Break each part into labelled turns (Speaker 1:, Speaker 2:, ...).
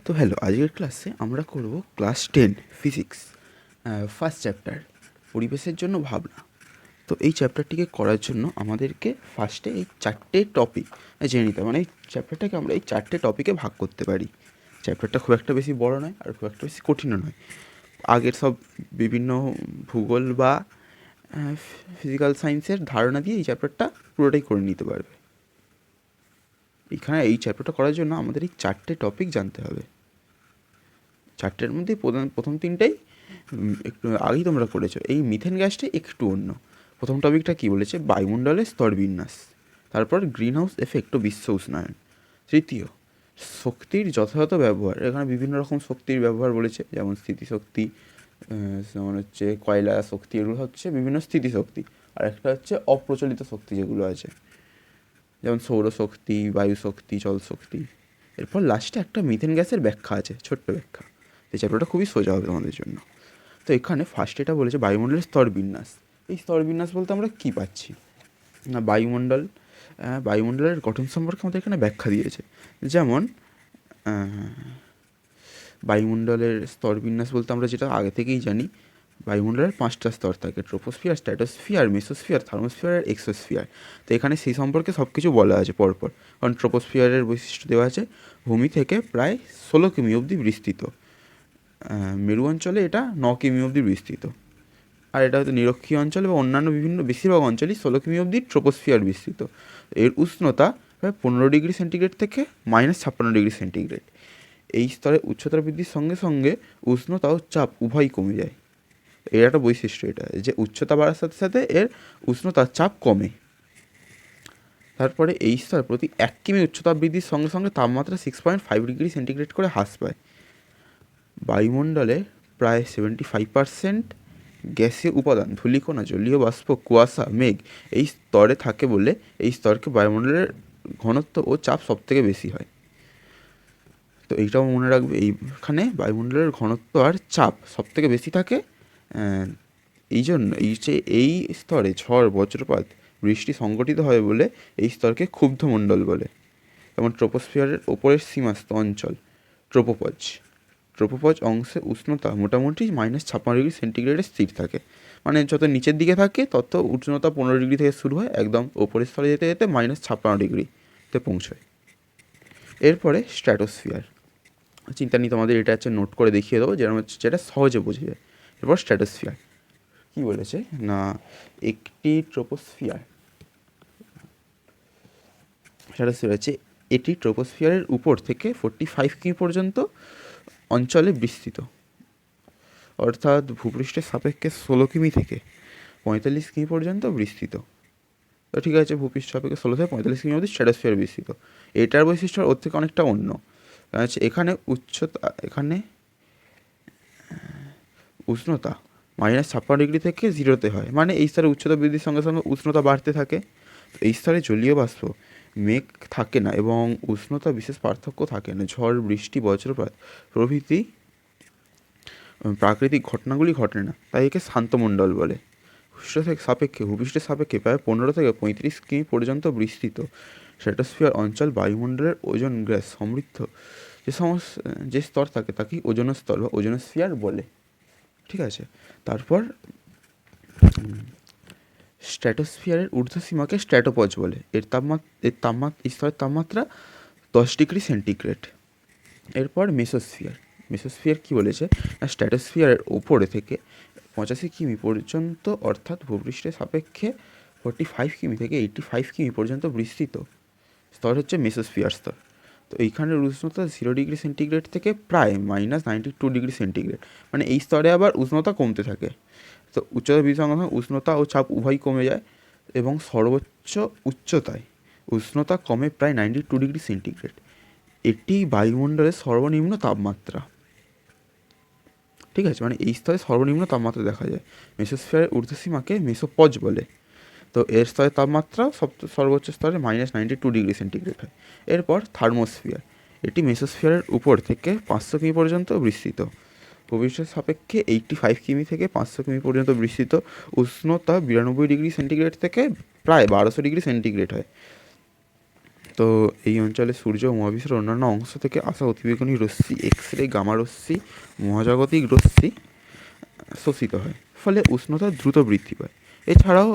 Speaker 1: তো হ্যালো, আজকের ক্লাসে আমরা করব ক্লাস 10 ফিজিক্স ফার্স্ট চ্যাপ্টার পরিবেশের জন্য ভাবনা। তো এই চ্যাপ্টারটিকে করার জন্য আমাদেরকে ফার্স্টে এই 4টে টপিক জেনে নিতে হবে। মানে এই চ্যাপ্টারটাকে আমরা এই 4টে টপিকে ভাগ করতে পারি। চ্যাপ্টারটা খুব একটা বেশি বড় নয় আর খুব একটা বেশি কঠিনও নয়। আগের সব বিভিন্ন ভূগোল বা ফিজিক্যাল সায়েন্সের ধারণা দিয়ে এই চ্যাপ্টারটা পুরোটাই করে নিতে পারবে। এখানে এই চ্যাপ্টারটা করার জন্য আমাদের এই 4টে টপিক জানতে হবে। 4টের মধ্যে প্রথম 3টাই একটু আগেই তোমরা করেছো। এই মিথেন গ্যাসটা একটু অন্য। প্রথম টপিকটা কী বলেছে? বায়ুমণ্ডলের স্তরবিন্যাস। তারপর গ্রিন হাউস এফেক্ট ও বিশ্ব উষ্ণায়ন। তৃতীয়, শক্তির যথাযথ ব্যবহার। এখানে বিভিন্ন রকম শক্তির ব্যবহার বলেছে, যেমন স্থিতিশক্তি, যেমন হচ্ছে কয়লা শক্তি, এগুলো হচ্ছে বিভিন্ন স্থিতিশক্তি। আর একটা হচ্ছে অপ্রচলিত শক্তি যেগুলো আছে, যেমন সৌরশক্তি, বায়ু শক্তি, জল শক্তি। এরপর লাস্টে একটা মিথেন গ্যাসের ব্যাখ্যা আছে, ছোট্ট ব্যাখ্যা। এই চ্যাপ্টারটা খুবই সোজা হবে আমাদের জন্য। তো এখানে ফার্স্ট এটা বলেছে বায়ুমণ্ডলের স্তরবিন্যাস। এই স্তরবিন্যাস বলতে আমরা কী পাচ্ছি না, বায়ুমণ্ডলের গঠন সম্পর্কে আমাদের এখানে ব্যাখ্যা দিয়েছে। যেমন বায়ুমণ্ডলের স্তরবিন্যাস বলতে আমরা যেটা আগে থেকেই জানি, বায়ুমণ্ডলের 5টা স্তর থাকে: ট্রোপোস্ফিয়ার, স্ট্র্যাটোস্ফিয়ার, মেসোস্ফিয়ার, থার্মোস্ফিয়ার আর এক্সোস্ফিয়ার। তো এখানে সেই সম্পর্কে সব কিছু বলা আছে পরপর। কারণ ট্রোপোস্ফিয়ারের বৈশিষ্ট্য দেওয়া আছে ভূমি থেকে প্রায় 16 কিমি অবধি বিস্তৃত, মেরু অঞ্চলে এটা 9 কিমি অবধি বিস্তৃত, আর এটা হয়তো নিরক্ষীয় অঞ্চল এবং অন্যান্য বেশিরভাগ অঞ্চলই 16 কিমি অবধি ট্রোপোস্ফিয়ার বিস্তৃত। এর উষ্ণতা প্রায় 15 ডিগ্রি সেন্টিগ্রেড থেকে -56 ডিগ্রি সেন্টিগ্রেড। এই স্তরে উচ্চতা বৃদ্ধির সঙ্গে সঙ্গে উষ্ণতা ও চাপ উভয়ই কমে যায়। এর একটা বৈশিষ্ট্য এটা যে উচ্চতা বাড়ার সাথে সাথে এর উষ্ণতার চাপ কমে। তারপরে এই স্তরে প্রতি 1 কিমি উচ্চতা বৃদ্ধির সঙ্গে সঙ্গে তাপমাত্রা 6.5 ডিগ্রি সেন্টিগ্রেড করে হ্রাস পায়। বায়ুমণ্ডলে প্রায় 75% গ্যাসীয় উপাদান, ধূলিকণা, জলীয় বাষ্প, কুয়াশা, মেঘ এই স্তরে থাকে বলে এই স্তরকে বায়ুমণ্ডলের ঘনত্ব ও চাপ সবথেকে বেশি হয়। তো এইটাও মনে রাখবে, এইখানে বায়ুমণ্ডলের ঘনত্ব আর চাপ সবথেকে বেশি থাকে। এই জন্য এই স্তরে ঝড়, বজ্রপাত, বৃষ্টি সংঘটিত হয় বলে এই স্তরকে ক্ষুব্ধমণ্ডল বলে। যেমন ট্রোপোস্ফিয়ারের ওপরের সীমাস্ত অঞ্চল ট্রোপোপজ অংশে উষ্ণতা মোটামুটি -56 ডিগ্রি সেন্টিগ্রেডে স্থির থাকে। মানে যত নিচের দিকে থাকে তত উষ্ণতা 15 ডিগ্রি থেকে শুরু হয়, একদম ওপরের স্তরে যেতে যেতে -56 ডিগ্রিতে পৌঁছয়। এরপরে স্ট্র্যাটোস্ফিয়ার। চিন্তা নিয়ে তোমাদের এটা হচ্ছে নোট করে দেখিয়ে দেবো, যেরকম হচ্ছে যেটা সহজে বোঝা যায়। এরপর স্ট্র্যাটোস্ফিয়ার কী বলেছে না, একটি ট্রোপোস্ফিয়ার হচ্ছে এটি ট্রোপোস্ফিয়ারের উপর থেকে 45 কিমি পর্যন্ত অঞ্চলে বিস্তৃত, অর্থাৎ ভূপৃষ্ঠের সাপেক্ষে 16 কিমি থেকে 45 কিমি পর্যন্ত বিস্তৃত। তো ঠিক আছে, ভূপৃষ্ঠ সাপেক্ষে 16 থেকে 45 কিমি অবধি স্ট্র্যাটোস্ফিয়ার বিস্তৃত। এটার বৈশিষ্ট্য ওর থেকে অনেকটা অন্য। এখানে উষ্ণতা -56 ডিগ্রি থেকে 0-তে হয়। মানে এই স্তরে উচ্চতা বৃদ্ধির সঙ্গে সঙ্গে উষ্ণতা বাড়তে থাকে। এই স্তরে জলীয় বাষ্প, মেঘ থাকে না এবং উষ্ণতা বিশেষ পার্থক্য থাকে না। ঝড়, বৃষ্টি, বজ্রপাত প্রভৃতি প্রাকৃতিক ঘটনাগুলি ঘটে না, তাই একে শান্তমণ্ডল বলে। ভূপৃষ্ঠের সাপেক্ষে প্রায় 15 থেকে 35 কিমি পর্যন্ত বিস্তৃত স্ট্র্যাটোস্ফিয়ার অঞ্চল বায়ুমণ্ডলের ওজোন গ্যাস সমৃদ্ধ যে স্তর থাকে তাকেই ওজোন স্তর বা ওজোনোস্ফিয়ার বলে। ঠিক আছে, তারপর স্ট্র্যাটোস্ফিয়ারের ঊর্ধ্বসীমাকে স্ট্র্যাটোপজ বলে। স্তরের তাপমাত্রা 10 ডিগ্রি সেন্টিগ্রেড। এরপর মেসোস্ফিয়ার কী বলেছে, স্ট্র্যাটোস্ফিয়ারের ওপরে থেকে 85 কিমি পর্যন্ত, অর্থাৎ ভূপৃষ্ঠের সাপেক্ষে 45 কিমি থেকে 85 কিমি পর্যন্ত বিস্তৃত স্তর হচ্ছে মেসোস্ফিয়ার স্তর। তো এইখানের উষ্ণতা 0 ডিগ্রি সেন্টিগ্রেড থেকে প্রায় -92 ডিগ্রি সেন্টিগ্রেড। মানে এই স্তরে আবার উষ্ণতা কমতে থাকে। তো উচ্চতা বৃদ্ধির সঙ্গে সঙ্গে উষ্ণতা ও চাপ উভয়ই কমে যায় এবং সর্বোচ্চ উচ্চতায় উষ্ণতা কমে প্রায় 92 ডিগ্রি সেন্টিগ্রেড। এটি বায়ুমণ্ডলের সর্বনিম্ন তাপমাত্রা। ঠিক আছে, মানে এই স্তরে সর্বনিম্ন তাপমাত্রা দেখা যায়। মেসোস্ফিয়ারের ঊর্ধ্বসীমাকে মেসোপজ বলে। তো এর স্তরের তাপমাত্রা সর্বোচ্চ স্তরে -92 ডিগ্রি সেন্টিগ্রেড হয়। এরপর থার্মোস্ফিয়ার, এটি মেসোস্ফিয়ারের উপর থেকে 500 কিমি পর্যন্ত বিস্তৃত। ভূপৃষ্ঠের সাপেক্ষে 85 কিমি থেকে 500 কিমি পর্যন্ত বিস্তৃত। উষ্ণতা 92 ডিগ্রি সেন্টিগ্রেড থেকে প্রায় 1200 ডিগ্রি সেন্টিগ্রেড হয়। তো তো এই অঞ্চলে সূর্য ও মহাবিশ্বের অন্যান্য অংশ থেকে আসা অতিবেগুনি রশ্মি এক্স রে গামা রশ্মি মহাজাগতিক রশ্মি শোষিত হয়, ফলে উষ্ণতা দ্রুত বৃদ্ধি পায়। এছাড়াও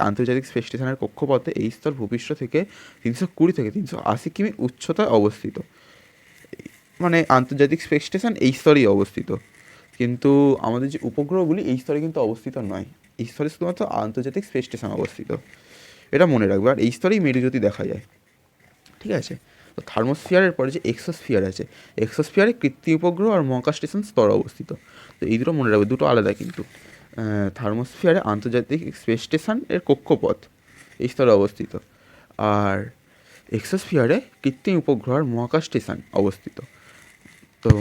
Speaker 1: আন্তর্জাতিক স্পেস স্টেশনের কক্ষপথে এই স্তর ভূপৃষ্ঠ থেকে 320 থেকে 380 কিমি উচ্চতায় অবস্থিত। মানে আন্তর্জাতিক স্পেস স্টেশন এই স্তরেই অবস্থিত, কিন্তু আমাদের যে উপগ্রহগুলি এই স্তরে কিন্তু অবস্থিত নয়। এই স্তরে শুধুমাত্র আন্তর্জাতিক স্পেস স্টেশন অবস্থিত, এটা মনে রাখবে। আর এই স্তরেই মেরুজ্যোতি দেখা যায়, ঠিক আছে। তো থার্মোস্ফিয়ারের পরে যে এক্সোস্ফিয়ার আছে, এক্সোস্ফিয়ারে কৃত্রিম উপগ্রহ আর মহাকাশ স্টেশন স্তর অবস্থিত। তো এই দুটো মনে রাখবে, দুটো আলাদা কিন্তু। থার্মোস্ফিয়ারে আন্তর্জাতিক স্পেস স্টেশন এর কক্ষপথ এই স্তরে অবস্থিত, আর এক্সোস্ফিয়ারে কৃত্রিম উপগ্রহ আর মহাকাশ স্টেশন অবস্থিত। তো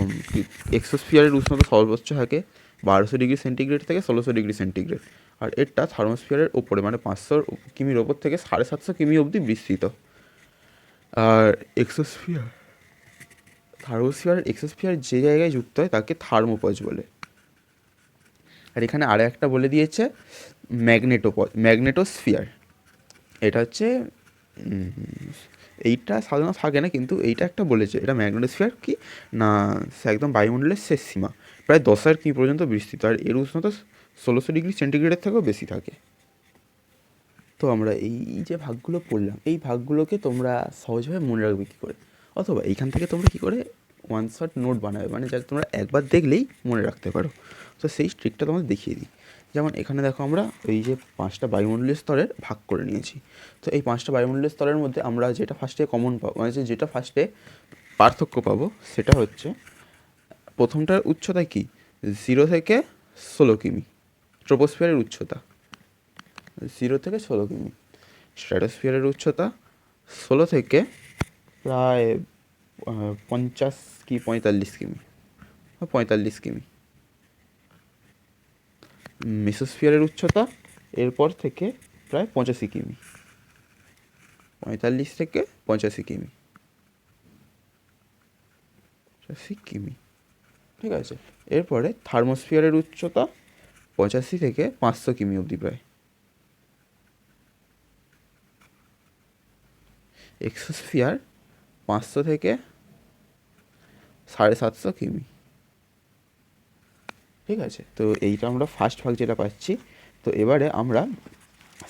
Speaker 1: এক্সোস্ফিয়ারের উষ্ণতা সর্বোচ্চ থাকে 1200 ডিগ্রি সেন্টিগ্রেড থেকে 1600 ডিগ্রি সেন্টিগ্রেড, আর এটা থার্মোস্ফিয়ারের ওপরে মানে 500 কিমির ওপর থেকে 750 কিমি অবধি বিস্তৃত। আর এক্সোস্ফিয়ার যে জায়গায় যুক্ত হয় তাকে থার্মোপজ বলে। আর এখানে আরও একটা বলে দিয়েছে ম্যাগনেটোস্ফিয়ার। এটা হচ্ছে এইটা সাধারণত থাকে না, কিন্তু এইটা একটা বলেছে। এটা ম্যাগনেটোস্ফিয়ার কি না, একদম বায়ুমণ্ডলের শেষ সীমা, প্রায় 10,000 কিমি পর্যন্ত বিস্তৃত, আর এর উষ্ণতা 1600 ডিগ্রি সেন্টিগ্রেডের থেকেও বেশি থাকে। তো আমরা এই যে ভাগগুলো পড়লাম, এই ভাগগুলোকে তোমরা সহজভাবে মনে রাখবে কী করে, অথবা এইখান থেকে তোমরা কী করে ওয়ান শট নোট বানাবে, মানে যাতে তোমরা একবার দেখলেই মনে রাখতে পারো। তো সেই ট্রিকটা তোমাদের দেখিয়ে দিই। যেমন এখানে দেখো, আমরা এই যে 5টা বায়ুমণ্ডলীয় স্তরের ভাগ করে নিয়েছি। তো এই 5টা বায়ুমণ্ডলীয় স্তরের মধ্যে আমরা যেটা ফার্স্টে কমন পাবো, মানে যেটা ফার্স্টে পার্থক্য পাবো, সেটা হচ্ছে প্রথমটার উচ্চতা কি 0 থেকে 16 কিমি, ট্রোপোস্ফিয়ারের উচ্চতা 0 থেকে 16 কিমি। স্ট্র্যাটোস্ফিয়ারের উচ্চতা 16 থেকে প্রায় 50 কি 45 কিমি, 45 কিমি। মেসোস্ফিয়ারের উচ্চতা এরপর থেকে প্রায় 85 কিমি, 45 থেকে 85 কিমি, 85 কিমি, ঠিক আছে। এরপরে থার্মোস্ফিয়ারের উচ্চতা 85 থেকে 500 কিমি অবধি প্রায়। এক্সোস্ফিয়ার 500 থেকে 750 কিমি, ঠিক আছে। তো এইটা আমরা ফার্স্ট ভাগ যেটা পাচ্ছি। তো এবারে আমরা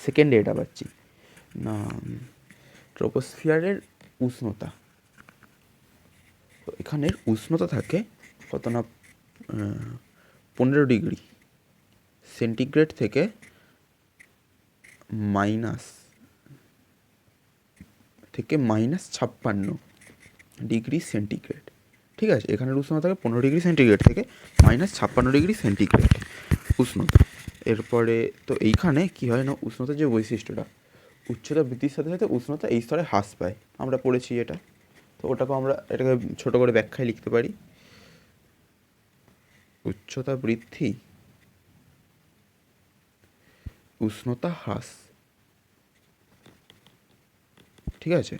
Speaker 1: সেকেন্ডে এটা পাচ্ছি না, ট্রোপোস্ফিয়ারের উষ্ণতা। তো এখানের উষ্ণতা থাকে কত না 15 ডিগ্রি সেন্টিগ্রেড থেকে -56 ডিগ্রি সেন্টিগ্রেড, ঠিক আছে। এখানের উষ্ণতা থাকে 15 ডিগ্রি সেন্টিগ্রেড থেকে -56 ডিগ্রি সেন্টিগ্রেড উষ্ণতা। এরপরে তো এইখানে কী হয় না, উষ্ণতার যে বৈশিষ্ট্যটা, উচ্চতা বৃদ্ধির সাথে সাথে উষ্ণতা এই স্তরে হ্রাস পায়, আমরা পড়েছি এটা। তো ওটাকেও আমরা এটাকে ছোটো করে ব্যাখ্যায় লিখতে পারি, উচ্চতা বৃদ্ধি উষ্ণতা হ্রাস, ঠিক আছে।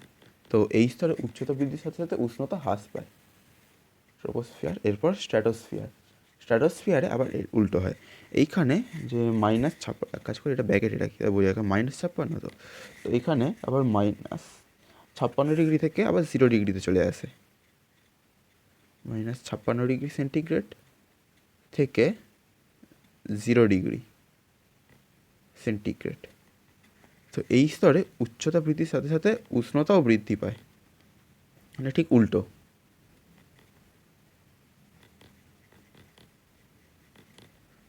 Speaker 1: তো এই স্তরে উচ্চতা বৃদ্ধির সাথে সাথে উষ্ণতা হ্রাস পায়, ট্রোপোস্ফিয়ার। এরপর স্ট্র্যাটোস্ফিয়ারে আবার উল্টো হয়। এইখানে যে -56, এক কাজ করে এটা ব্যাকেটে রাখি, বোঝা যায় -56। তো এইখানে আবার -56 ডিগ্রি থেকে আবার 0 ডিগ্রিতে চলে আসে, -56 ডিগ্রি সেন্টিগ্রেড থেকে 0 ডিগ্রি সেন্টিগ্রেড। তো এই স্তরে উচ্চতা বৃদ্ধির সাথে সাথে উষ্ণতাও বৃদ্ধি পায়, মানে ঠিক উল্টো।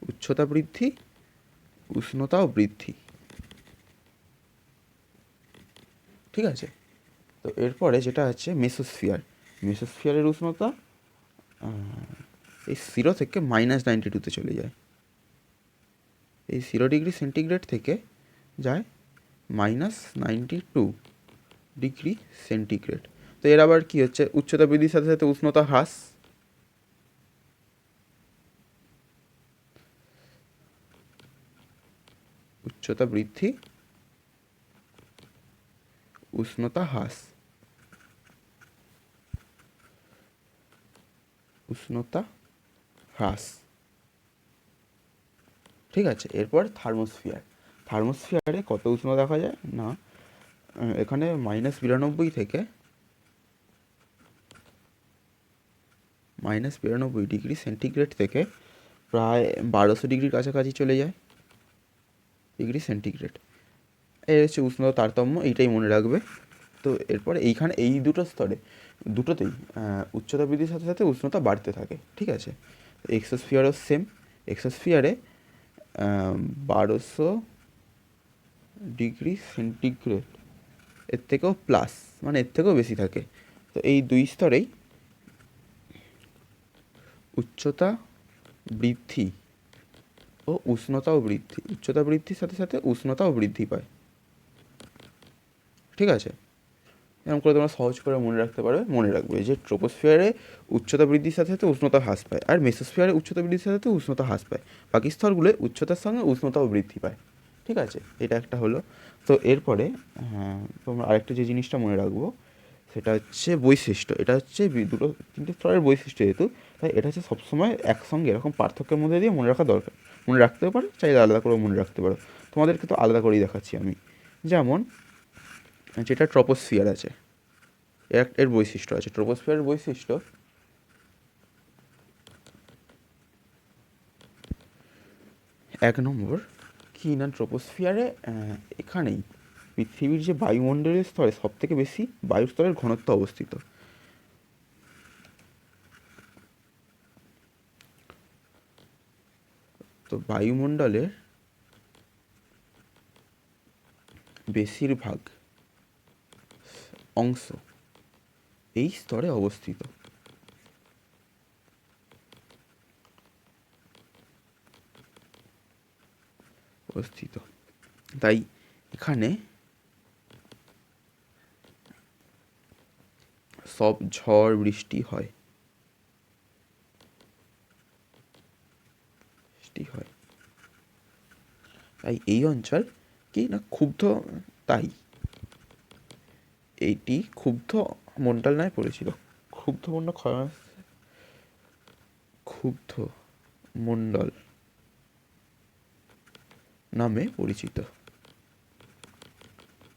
Speaker 1: উচ্চতা বৃদ্ধি উষ্ণতাও বৃদ্ধি, ঠিক আছে। তো এরপরে যেটা আছে মেসোস্ফিয়ারের উষ্ণতা এই 0 থেকে -92-তে চলে যায়, এই 0 ডিগ্রি সেন্টিগ্রেড থেকে যায় -92 ডিগ্রি সেন্টিগ্রেড। তো এর আবার কী হচ্ছে, উচ্চতা বৃদ্ধির সাথে সাথে উষ্ণতা হ্রাস, উচ্চতা বৃদ্ধি উষ্ণতা হ্রাস, উষ্ণতা হ্রাস, ঠিক আছে। এরপর থার্মোস্ফিয়ারে কত উষ্ণ দেখা যায় না, এখানে -92 থেকে -92 ডিগ্রি সেন্টিগ্রেড থেকে প্রায় 1200 ডিগ্রির কাছাকাছি চলে যায় ডিগ্রি সেন্টিগ্রেড। এই হচ্ছে উষ্ণতা তারতম্য, এইটাই মনে রাখবে। তো এরপরে এইখানে এই দুটো স্তরে দুটোতেই উচ্চতা বৃদ্ধির সাথে সাথে উষ্ণতা বাড়তে থাকে, ঠিক আছে। এক্সোস্ফিয়ারও সেম। এক্সোস্ফিয়ারে 1200 ডিগ্রি সেন্টিগ্রেড এর থেকেও প্লাস, মানে এর থেকেও বেশি থাকে। তো এই দুই স্তরেই উচ্চতা বৃদ্ধি ও উষ্ণতাও বৃদ্ধি, উচ্চতা বৃদ্ধির সাথে সাথে উষ্ণতাও বৃদ্ধি পায়, ঠিক আছে। এরকম করে তোমরা সহজ করে মনে রাখতে পারবে। মনে রাখবে যে ট্রোপোস্ফিয়ারে উচ্চতা বৃদ্ধির সাথে সাথে উষ্ণতা হ্রাস পায়, আর মেসোস্ফিয়ারে উচ্চতা বৃদ্ধির সাথে সাথে উষ্ণতা হ্রাস পায়। বাকি স্তরগুলোয় উচ্চতার সঙ্গে উষ্ণতাও বৃদ্ধি পায়, ঠিক আছে। এটা একটা হলো। তো এরপরে তোমরা আরেকটা যে জিনিসটা মনে রাখবো সেটা হচ্ছে বৈশিষ্ট্য। এটা হচ্ছে দুটো তিনটে স্তরের বৈশিষ্ট্য যেহেতু, তাই এটা হচ্ছে সবসময় একসঙ্গে এরকম পার্থক্যের মধ্যে দিয়ে মনে রাখা দরকার। মনে রাখতেও পারো, চাইলে আলাদা করে মনে রাখতে পারো। তোমাদেরকে তো আলাদা করেই দেখাচ্ছি আমি। যেমন যেটা ট্রপোস্ফিয়ার আছে, এর বৈশিষ্ট্য আছে। ট্রোপোস্ফিয়ারের বৈশিষ্ট্য, এক নম্বর কি না, ট্রোপোস্ফিয়ারে এখানেই পৃথিবীর যে বায়ুমণ্ডলের স্তরে সব থেকে বেশি বায়ুর স্তরের ঘনত্ব অবস্থিত। তো বায়ুমণ্ডলের বেশিরভাগ অংশ এই স্তরে অবস্থিত। তাই এখানে সব ঝড় বৃষ্টি হয়। তাই এই অঞ্চল কি না ক্ষুব্ধ, তাই এইটি ক্ষুব্ধ মণ্ডল নামে পরিচিত। ক্ষুব্ধ মণ্ডল নামে পরিচিত,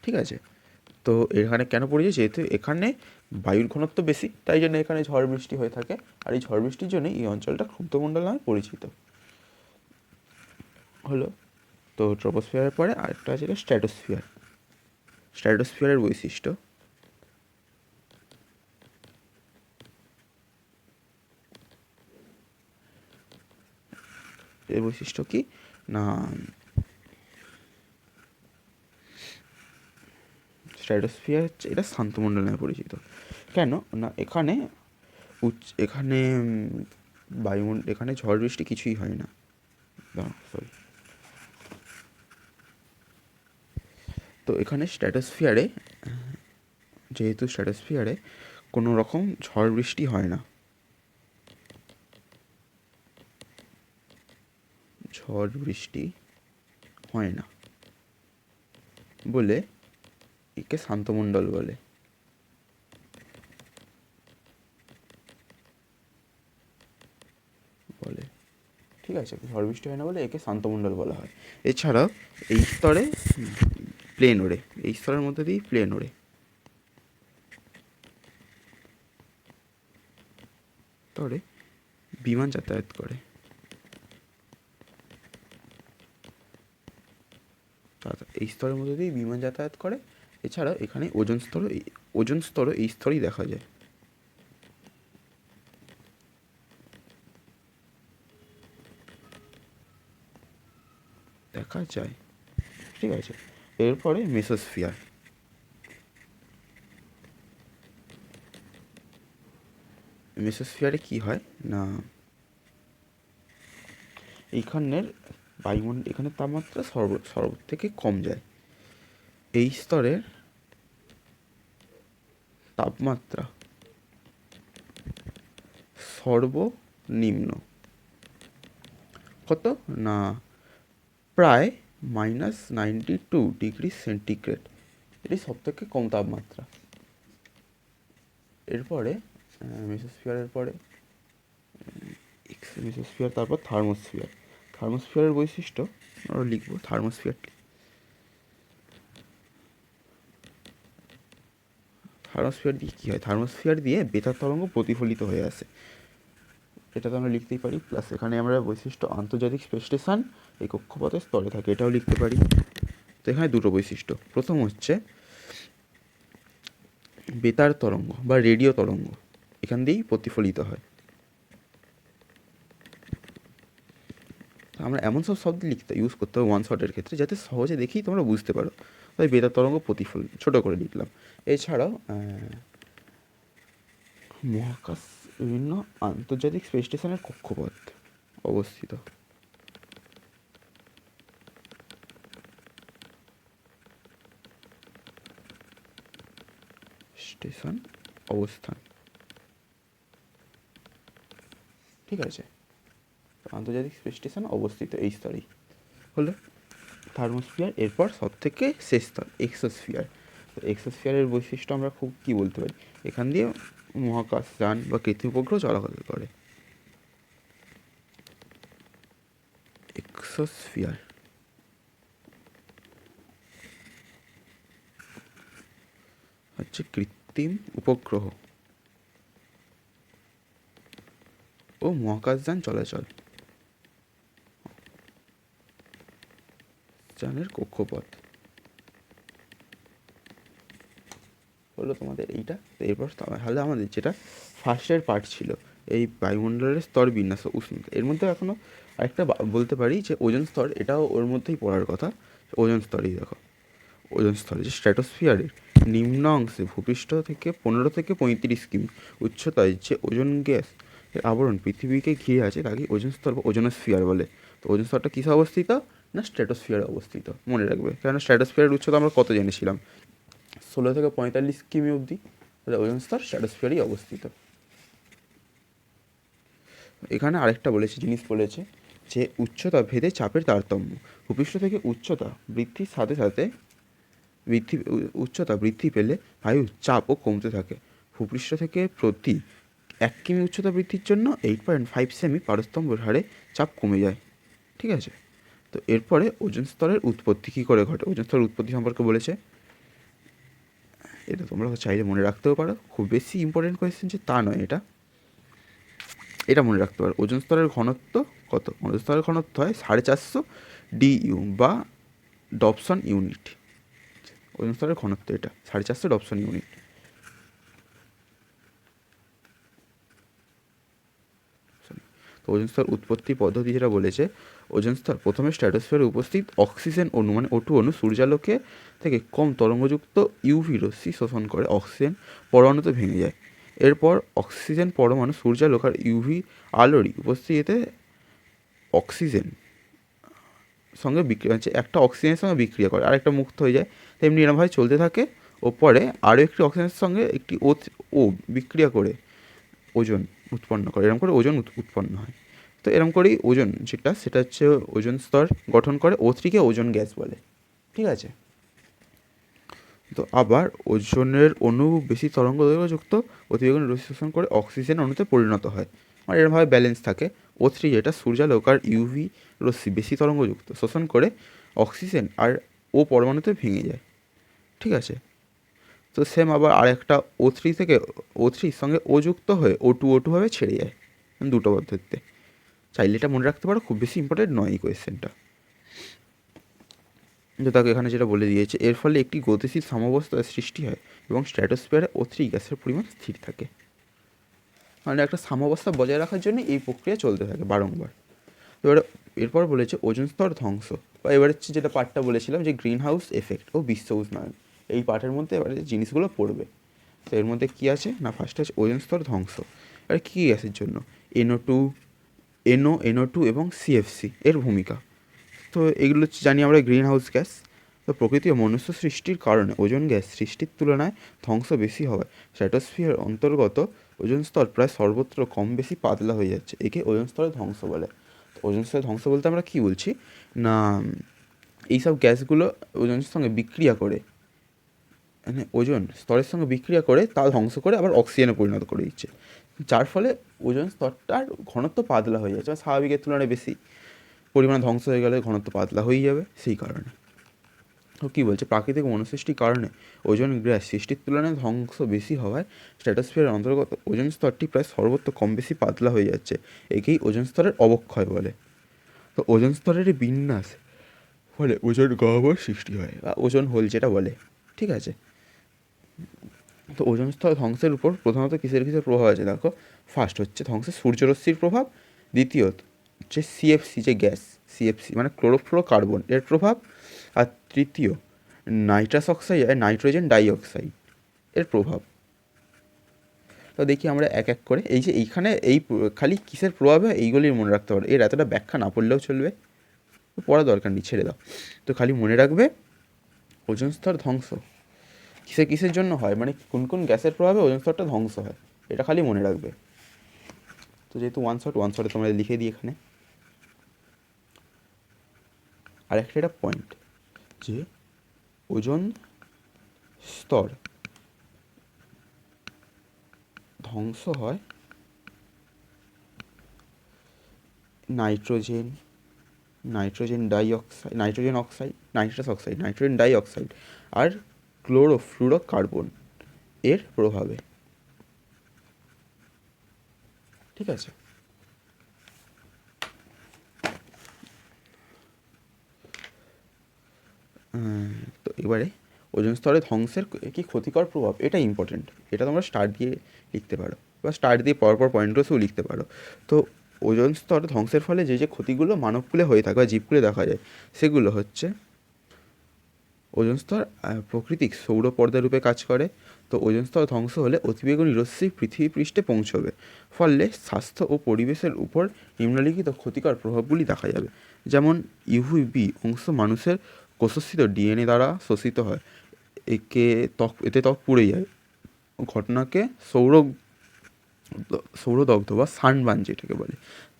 Speaker 1: ঠিক আছে। তো এখানে কেন পড়েছে, যেহেতু এখানে বায়ুর ঘনত্ব বেশি, তাই জন্য এখানে ঝড় বৃষ্টি হয়ে থাকে। আর এই ঝড় বৃষ্টির জন্য এই অঞ্চলটা ক্ষুব্ধমণ্ডল নামে পরিচিত হলো। তো ট্রোপোস্ফিয়ারের পরে আরেকটা আছে স্ট্র্যাটোস্ফিয়ার। স্ট্র্যাটোস্ফিয়ারের বৈশিষ্ট্য, এর বৈশিষ্ট্য কি না, স্ট্র্যাটোস্ফিয়ার এটা শান্তমণ্ডল নামে পরিচিত। কেন না এখানে এখানে বায়ুমণ্ডল, এখানে ঝড় বৃষ্টি কিছুই হয় না। সরি, তো এখানে স্ট্র্যাটোস্ফিয়ারে, যেহেতু স্ট্র্যাটোস্ফিয়ারে কোনো রকম ঝড় বৃষ্টি হয় না, বলে একে শান্তমণ্ডল বলে। ঠিক আছে, ঝড় বৃষ্টি হয় না বলে একে শান্তমণ্ডল বলা হয়। এছাড়াও এই স্তরে প্লেন ওড়ে, এই স্তরের মধ্যে দিয়েই প্লেন ওড়ে। স্তরে বিমান যাতায়াত করে। এই স্তরের মধ্যে দিয়েই বিমান যাতায়াত করে। এছাড়া এখানে ওজন স্তরও এই স্তরেই দেখা যায়। ঠিক আছে। এরপরে মেসোস্ফিয়ার। মেসোস্ফিয়ারে কি হয় না, এইখানের এখানে তাপমাত্রা সর্ব থেকে কম যায়। এই স্তরের তাপমাত্রা সর্বনিম্ন কত না, প্রায় -92 ডিগ্রি সেন্টিগ্রেড। এটি সব থেকে কম তাপমাত্রা। এরপরে মেসোস্ফিয়ারের পরে মেসোস্ফিয়ার, তারপর থার্মোস্ফিয়ার। থার্মোস্ফিয়ারের বৈশিষ্ট্য আমরা লিখবো। থার্মোস্ফিয়ারটি থার্মোস্ফিয়ার দিয়ে কী হয়, থার্মোস্ফিয়ার দিয়ে বেতার তরঙ্গ প্রতিফলিত হয়ে আসে, এটা তো আমরা লিখতেই পারি। প্লাস এখানে আমরা বৈশিষ্ট্য আন্তর্জাতিক স্পেস স্টেশন এই কক্ষপথের স্তরে থাকে, এটাও লিখতে পারি। তো এখানে দুটো বৈশিষ্ট্য, প্রথম হচ্ছে বেতার তরঙ্গ বা রেডিও তরঙ্গ এখান দিয়েই প্রতিফলিত হয়। আমরা এমন সব শব্দ ইউজ করতে হবে ওয়ান শটের ক্ষেত্রে যাতে সহজে দেখেই তোমরা বুঝতে পারো। তাই বেতার তরঙ্গ প্রতিফলন ছোটো করে লিখলাম। এছাড়াও মহাকাশ বিভিন্ন আন্তর্জাতিক স্পেস স্টেশনের কক্ষপথ অবস্থিত, স্টেশন অবস্থান, ঠিক আছে। আন্তর্জাতিক স্পেস স্টেশন অবস্থিত এই স্তরেই হলো থার্মোস্ফিয়ার। এরপর সব থেকে শেষ স্তর এক্সোস্ফিয়ার। তো এক্সোস্ফিয়ারের বৈশিষ্ট্য আমরা খুব কী বলতে পারি, এখান দিয়ে মহাকাশ যান বা কৃত্রিম উপগ্রহ চলাচল করে। এক্সোস্ফিয়ার হচ্ছে কৃত্রিম উপগ্রহ ও মহাকাশযান চলাচল যানের কক্ষপথ হলো তোমাদের এইটা। তো এরপর তাহলে আমাদের যেটা ফার্স্টের পার্ট ছিল এই বায়ুমণ্ডলের স্তর বিন্যাস উষ্ণতা, এর মধ্যে এখনও আরেকটা বলতে পারি যে ওজোন স্তর, এটাও ওর মধ্যেই পড়ার কথা। ওজোন স্তরেই দেখো, ওজোন স্তরে যে স্ট্র্যাটোস্ফিয়ারের নিম্ন অংশে ভূপৃষ্ঠ থেকে 15 থেকে 35 কিমি উচ্চতায় যে ওজোন গ্যাস এর আবরণ পৃথিবীকে ঘিরে আছে তাকে ওজোন স্তর বা ওজোনোস্ফিয়ার বলে। তো ওজোন স্তরটা কিসে অবস্থিত না স্ট্র্যাটোস্ফিয়ারে অবস্থিত, মনে রাখবে, কারণ স্ট্র্যাটোস্ফিয়ারের উচ্চতা আমরা কত জেনেছিলাম 16 থেকে 45 কিমি অবধি, তাহলে ওজোন স্তর স্ট্র্যাটোস্ফিয়ারেই অবস্থিত। এখানে আরেকটা বলেছে জিনিস বলেছে যে উচ্চতা ভেদে চাপের তারতম্য, ভূপৃষ্ঠ থেকে উচ্চতা বৃদ্ধির সাথে সাথে উচ্চতা বৃদ্ধি পেলে বায়ুর চাপও কমতে থাকে। ভূপৃষ্ঠ থেকে প্রতি 1 কিমি উচ্চতা বৃদ্ধির জন্য 8.5 সেমি পারস্তম্ভের হারে চাপ কমে যায়, ঠিক আছে। তো এরপরে ওজোন স্তরের উৎপত্তি কী করে ঘটে, ওজোন স্তরের উৎপত্তি সম্পর্কে বলেছে, এটা তোমরা চাইলে মনে রাখতেও পারো, খুব বেশি ইম্পর্টেন্ট কোয়েশ্চেন যে তা নয়, এটা মনে রাখতে পারো। ওজোন স্তরের ঘনত্ব কত, ওজোন স্তরের ঘনত্ব হয় 450 ডিইউ বা ডবসন ইউনিট। ওজোন স্তরের ঘনত্ব এটা 450 ডবসন ইউনিট। তো ওজোন স্তর উৎপত্তি পদ্ধতি যেটা বলেছে, ওজোন স্তর প্রথমে স্ট্র্যাটোস্ফিয়ারে উপস্থিত অক্সিজেন অণু মানে O2 অণু সূর্যালোকে থেকে কম তরঙ্গযুক্ত ইউভি রশ্মি শোষণ করে অক্সিজেন পরমাণুতে ভেঙে যায়। এরপর অক্সিজেন পরমাণু সূর্যালোক আর ইউভি আলোরই উপস্থিতিতে অক্সিজেন সঙ্গে বিক্রিয়া হচ্ছে, একটা অক্সিজেনের সঙ্গে বিক্রিয়া করে আরেকটা মুক্ত হয়ে যায়, তেমনি এরমভাবে চলতে থাকে। ও পরে আরও একটি অক্সিজেনের সঙ্গে একটি ও বিক্রিয়া করে ওজন উৎপন্ন করে, এরকম করে ওজন উৎপন্ন হয়। তো এরকম করেই ওজন সেটা হচ্ছে ওজন স্তর গঠন করে। O3-কে ওজন গ্যাস বলে, ঠিক আছে। তো আবার ওজনের অণু বেশি তরঙ্গ দৈর্ঘ্যযুক্ত অতিবেগুনি রশ্মি শোষণ করে অক্সিজেন অণুতে পরিণত হয়, মানে এরমভাবে ব্যালেন্স থাকে। O3 যেটা সূর্যালোক আর ইউভি রশ্মি বেশি তরঙ্গযুক্ত শোষণ করে অক্সিজেন আর ও পরমাণুতে ভেঙে যায়, ঠিক আছে। তো সেম আবার আরেকটা O3 থেকে O3-র সঙ্গে ও যুক্ত হয়ে O2 ভাবে ছেড়ে যায়, দুটো পদ্ধতিতে। চাইলে এটা মনে রাখতে পারো, খুব বেশি ইম্পর্টেন্ট নয় এই কোয়েশ্চেনটা। তো তাকে এখানে যেটা বলে দিয়েছে, এর ফলে একটি গতিশীল সাম্যাবস্থার সৃষ্টি হয় এবং স্ট্র্যাটোস্ফিয়ারে O3 গ্যাসের পরিমাণ স্থির থাকে। মানে একটা সাম্যাবস্থা বজায় রাখার জন্য এই প্রক্রিয়া চলতে থাকে বারংবার। এবারে এরপর বলেছে ওজোন স্তর ধ্বংস, বা এবারে যেটা পার্টটা বলেছিলাম যে গ্রিন হাউস এফেক্ট ও বিশ্ব উষ্ণায়ন, এই পার্টের মধ্যে এবারে জিনিসগুলো পড়বে। তো এর মধ্যে কী আছে না, ফার্স্ট আছে ওজোন স্তর ধ্বংস। এবারে কী গ্যাসের জন্য, NO2 এবং CFC এর ভূমিকা। তো এগুলো জানি আমরা গ্রিন হাউস গ্যাস। তো প্রকৃতি ও মনুষ্য সৃষ্টির কারণে ওজোন গ্যাস সৃষ্টির তুলনায় ধ্বংস বেশি হওয়ায় স্ট্র্যাটোস্ফিয়ার অন্তর্গত ওজোন স্তর প্রায় সর্বত্র কম বেশি পাতলা হয়ে যাচ্ছে, একে ওজোন স্তরের ধ্বংস বলে। ওজোন স্তরের ধ্বংস বলতে আমরা কী বলছি না, এইসব গ্যাসগুলো ওজনের সঙ্গে বিক্রিয়া করে, মানে ওজোন স্তরের সঙ্গে বিক্রিয়া করে তা ধ্বংস করে আবার অক্সিজেনে পরিণত করে দিচ্ছে, যার ফলে ওজোন স্তরটার ঘনত্ব পাতলা হয়ে যাচ্ছে, স্বাভাবিকের তুলনায় বেশি পরিমাণ ধ্বংস হয়ে গেলে ঘনত্ব পাতলা হয়ে যাবে, সেই কারণে। তো কী বলছে, প্রাকৃতিক মনুসৃষ্টির কারণে ওজোন গ্যাস সৃষ্টির তুলনায় ধ্বংস বেশি হওয়ায় স্ট্র্যাটোস্ফিয়ারের অন্তর্গত ওজোন স্তরটি প্রায় সর্বত্র কম বেশি পাতলা হয়ে যাচ্ছে। একেই ওজোন স্তরের অবক্ষয় বলে। তো ওজোন স্তরের এই বিন্যাস ফলে ওজোন গহ্বর সৃষ্টি হয় বা ওজোন হোল যেটা বলে। ঠিক আছে, তো ওজোন স্তর ধ্বংসের উপর প্রধানত কিসের প্রভাব আছে দেখো। ফার্স্ট হচ্ছে ধ্বংসের সূর্যরশ্মির প্রভাব, দ্বিতীয়ত হচ্ছে সিএফসি যে গ্যাস, সিএফসি মানে ক্লোরোফ্লোরোকার্বন এর প্রভাব, আর তৃতীয় নাইট্রাস অক্সাইড আর নাইট্রোজেন ডাইঅক্সাইড এর প্রভাব। তো দেখি আমরা এক এক করে এই যে এইখানে এই খালি কিসের প্রভাবে এইগুলির মনে রাখতে পারো, এর এতটা ব্যাখ্যা না পড়লেও চলবে, পড়া দরকার নেই, ছেড়ে দাও। তো খালি মনে রাখবে ওজোন স্তর ধ্বংস কিসের কিসের জন্য হয়, মানে কোন কোন গ্যাসের প্রভাবে ওজোন স্তরটা ধ্বংস হয়, এটা খালি মনে রাখবে। তো যেহেতু ওয়ান শটে তোমরা লিখে দিই এখানে। আর একটা পয়েন্ট যে ওজোন স্তর ধ্বংস হয় নাইট্রোজেন ডাইঅক্সাইড আর ক্লোরোফ্লুরোকার্বন এর প্রভাবে। ঠিক আছে, তো এবারে ওজোন স্তরে ধ্বংসের কি ক্ষতিকর প্রভাব, এটা ইম্পর্টেন্ট, এটা তোমরা স্টার দিয়ে লিখতে পারো বা স্টার দিয়ে পরপর পয়েন্টসও লিখতে পারো। তো ওজোন স্তর ধ্বংসের ফলে যে যে ক্ষতিগুলো মানবকুলে হয়ে থাকে বা জীবকুলে দেখা যায় সেগুলো হচ্ছে, ওজোন স্তর প্রাকৃতিক সৌরপর্দা রূপে কাজ করে। তো ওজোন স্তর ধ্বংস হলে অতিবেগুনি রশ্মি পৃথিবী পৃষ্ঠে পৌঁছবে, ফলে স্বাস্থ্য ও পরিবেশের উপর নিম্নলিখিত ক্ষতিকর প্রভাবগুলি দেখা যাবে। যেমন ইউভিবি অংশ মানুষের কোষস্থিত ডিএনএ দ্বারা শোষিত হয়, এতে ত্বক পুড়ে যায়, ঘটনাকে সৌরদগ্ধ বা সানবার্ন যেটাকে বলে।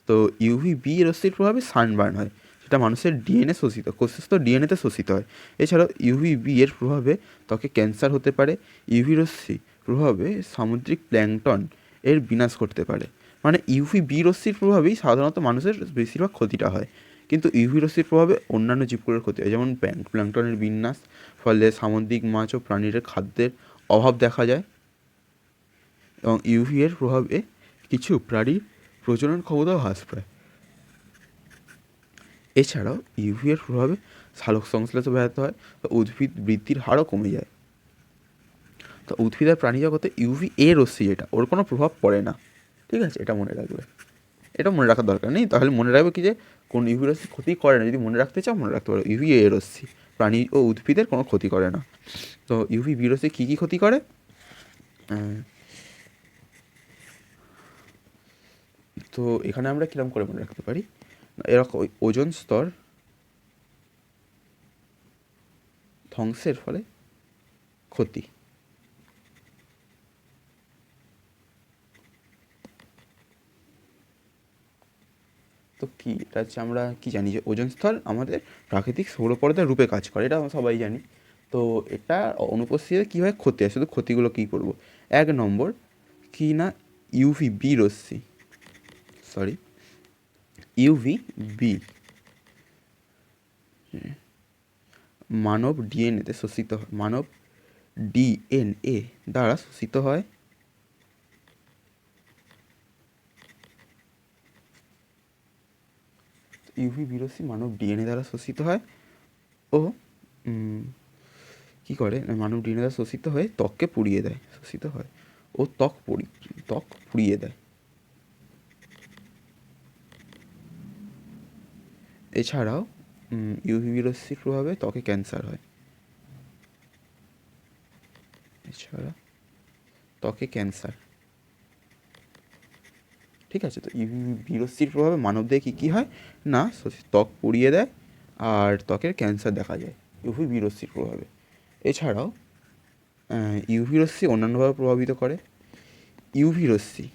Speaker 1: তো ইউভিবি রশ্মির প্রভাবে সানবার্ন হয়, সেটা মানুষের ডিএনএ শোষিত কোষস্থ ডিএনএতে শোষিত হয়। এছাড়াও ইউভিবি এর প্রভাবে ত্বকে ক্যান্সার হতে পারে। ইউভি রশ্মি প্রভাবে সামুদ্রিক প্ল্যাঙ্কটন এর বিনাশ ঘটতে পারে। মানে ইউভিবি রশ্মির প্রভাবেই সাধারণত মানুষের বেশিরভাগ ক্ষতিটা হয়, কিন্তু ইউভি রশ্মির প্রভাবে অন্যান্য জীবগুলোর ক্ষতি হয়, যেমন প্ল্যাঙ্কটনের বিনাশ, ফলে সামুদ্রিক মাছ ও প্রাণীর খাদ্যের অভাব দেখা যায়। এবং ইউভি এর প্রভাবে কিছু প্রাণীর প্রজনন ক্ষমতাও হ্রাস পায়। এছাড়াও ইউভি এর প্রভাবে সালোক সংশ্লেষ ব্যাহত হয়, উদ্ভিদ বৃদ্ধির হারও কমে যায়। তো উদ্ভিদ আর প্রাণী জগতে ইউভি এ রশ্মি যেটা, ওর কোনো প্রভাব পড়ে না। ঠিক আছে, এটা মনে রাখবে, এটা মনে রাখার দরকার নেই, তাহলে মনে রাখবে কি যে কোন ইউভি রশ্মি ক্ষতি করে না, যদি মনে রাখতে চাও মনে রাখতে পারো ইউভি এ রশ্মি প্রাণী ও উদ্ভিদের কোনো ক্ষতি করে না। তো ইউভি বি রশ্মি কী কী ক্ষতি করে, তো এখানে আমরা কীরকম করে মনে রাখতে পারি, এরকম ওজোন স্তর ধ্বংসের ফলে ক্ষতি। তো কি এটা হচ্ছে, আমরা কি জানি যে ওজোন স্তর আমাদের প্রাকৃতিক সৌরপর্দার রূপে কাজ করে, এটা আমরা সবাই জানি। তো এটা অনুপস্থিতিতে কী হয়, ক্ষতি হয়। শুধু ক্ষতিগুলো কী করবো, এক নম্বর কি না, ইউভি বি রশ্মি ইউভি বি মানব ডিএনএতে শোষিত হয়, মানব ডিএনএ দ্বারা শোষিত হয়। ইউভি বিরশ্মি মানব ডিএনএ দ্বারা শোষিত হয় ও কী করে, মানব ডিএনএ দ্বারা শোষিত হয়ে ত্বককে পুড়িয়ে দেয়, শোষিত হয় ও ত্বক পুড়িয়ে দেয়। এছাড়াও ইউভি রশ্মির প্রভাবে ত্বকে ক্যান্সার হয়, এছাড়া ত্বকে ক্যান্সার। ঠিক আছে, তো ইউভি রশ্মির প্রভাবে মানবদেহে কী কী হয় না, ত্বক পুড়িয়ে দেয় আর ত্বকের ক্যান্সার দেখা যায় ইউভি রশ্মির প্রভাবে। এছাড়াও ইউভি রশ্মি অন্যান্যভাবে প্রভাবিত করে। ইউভি রশ্মি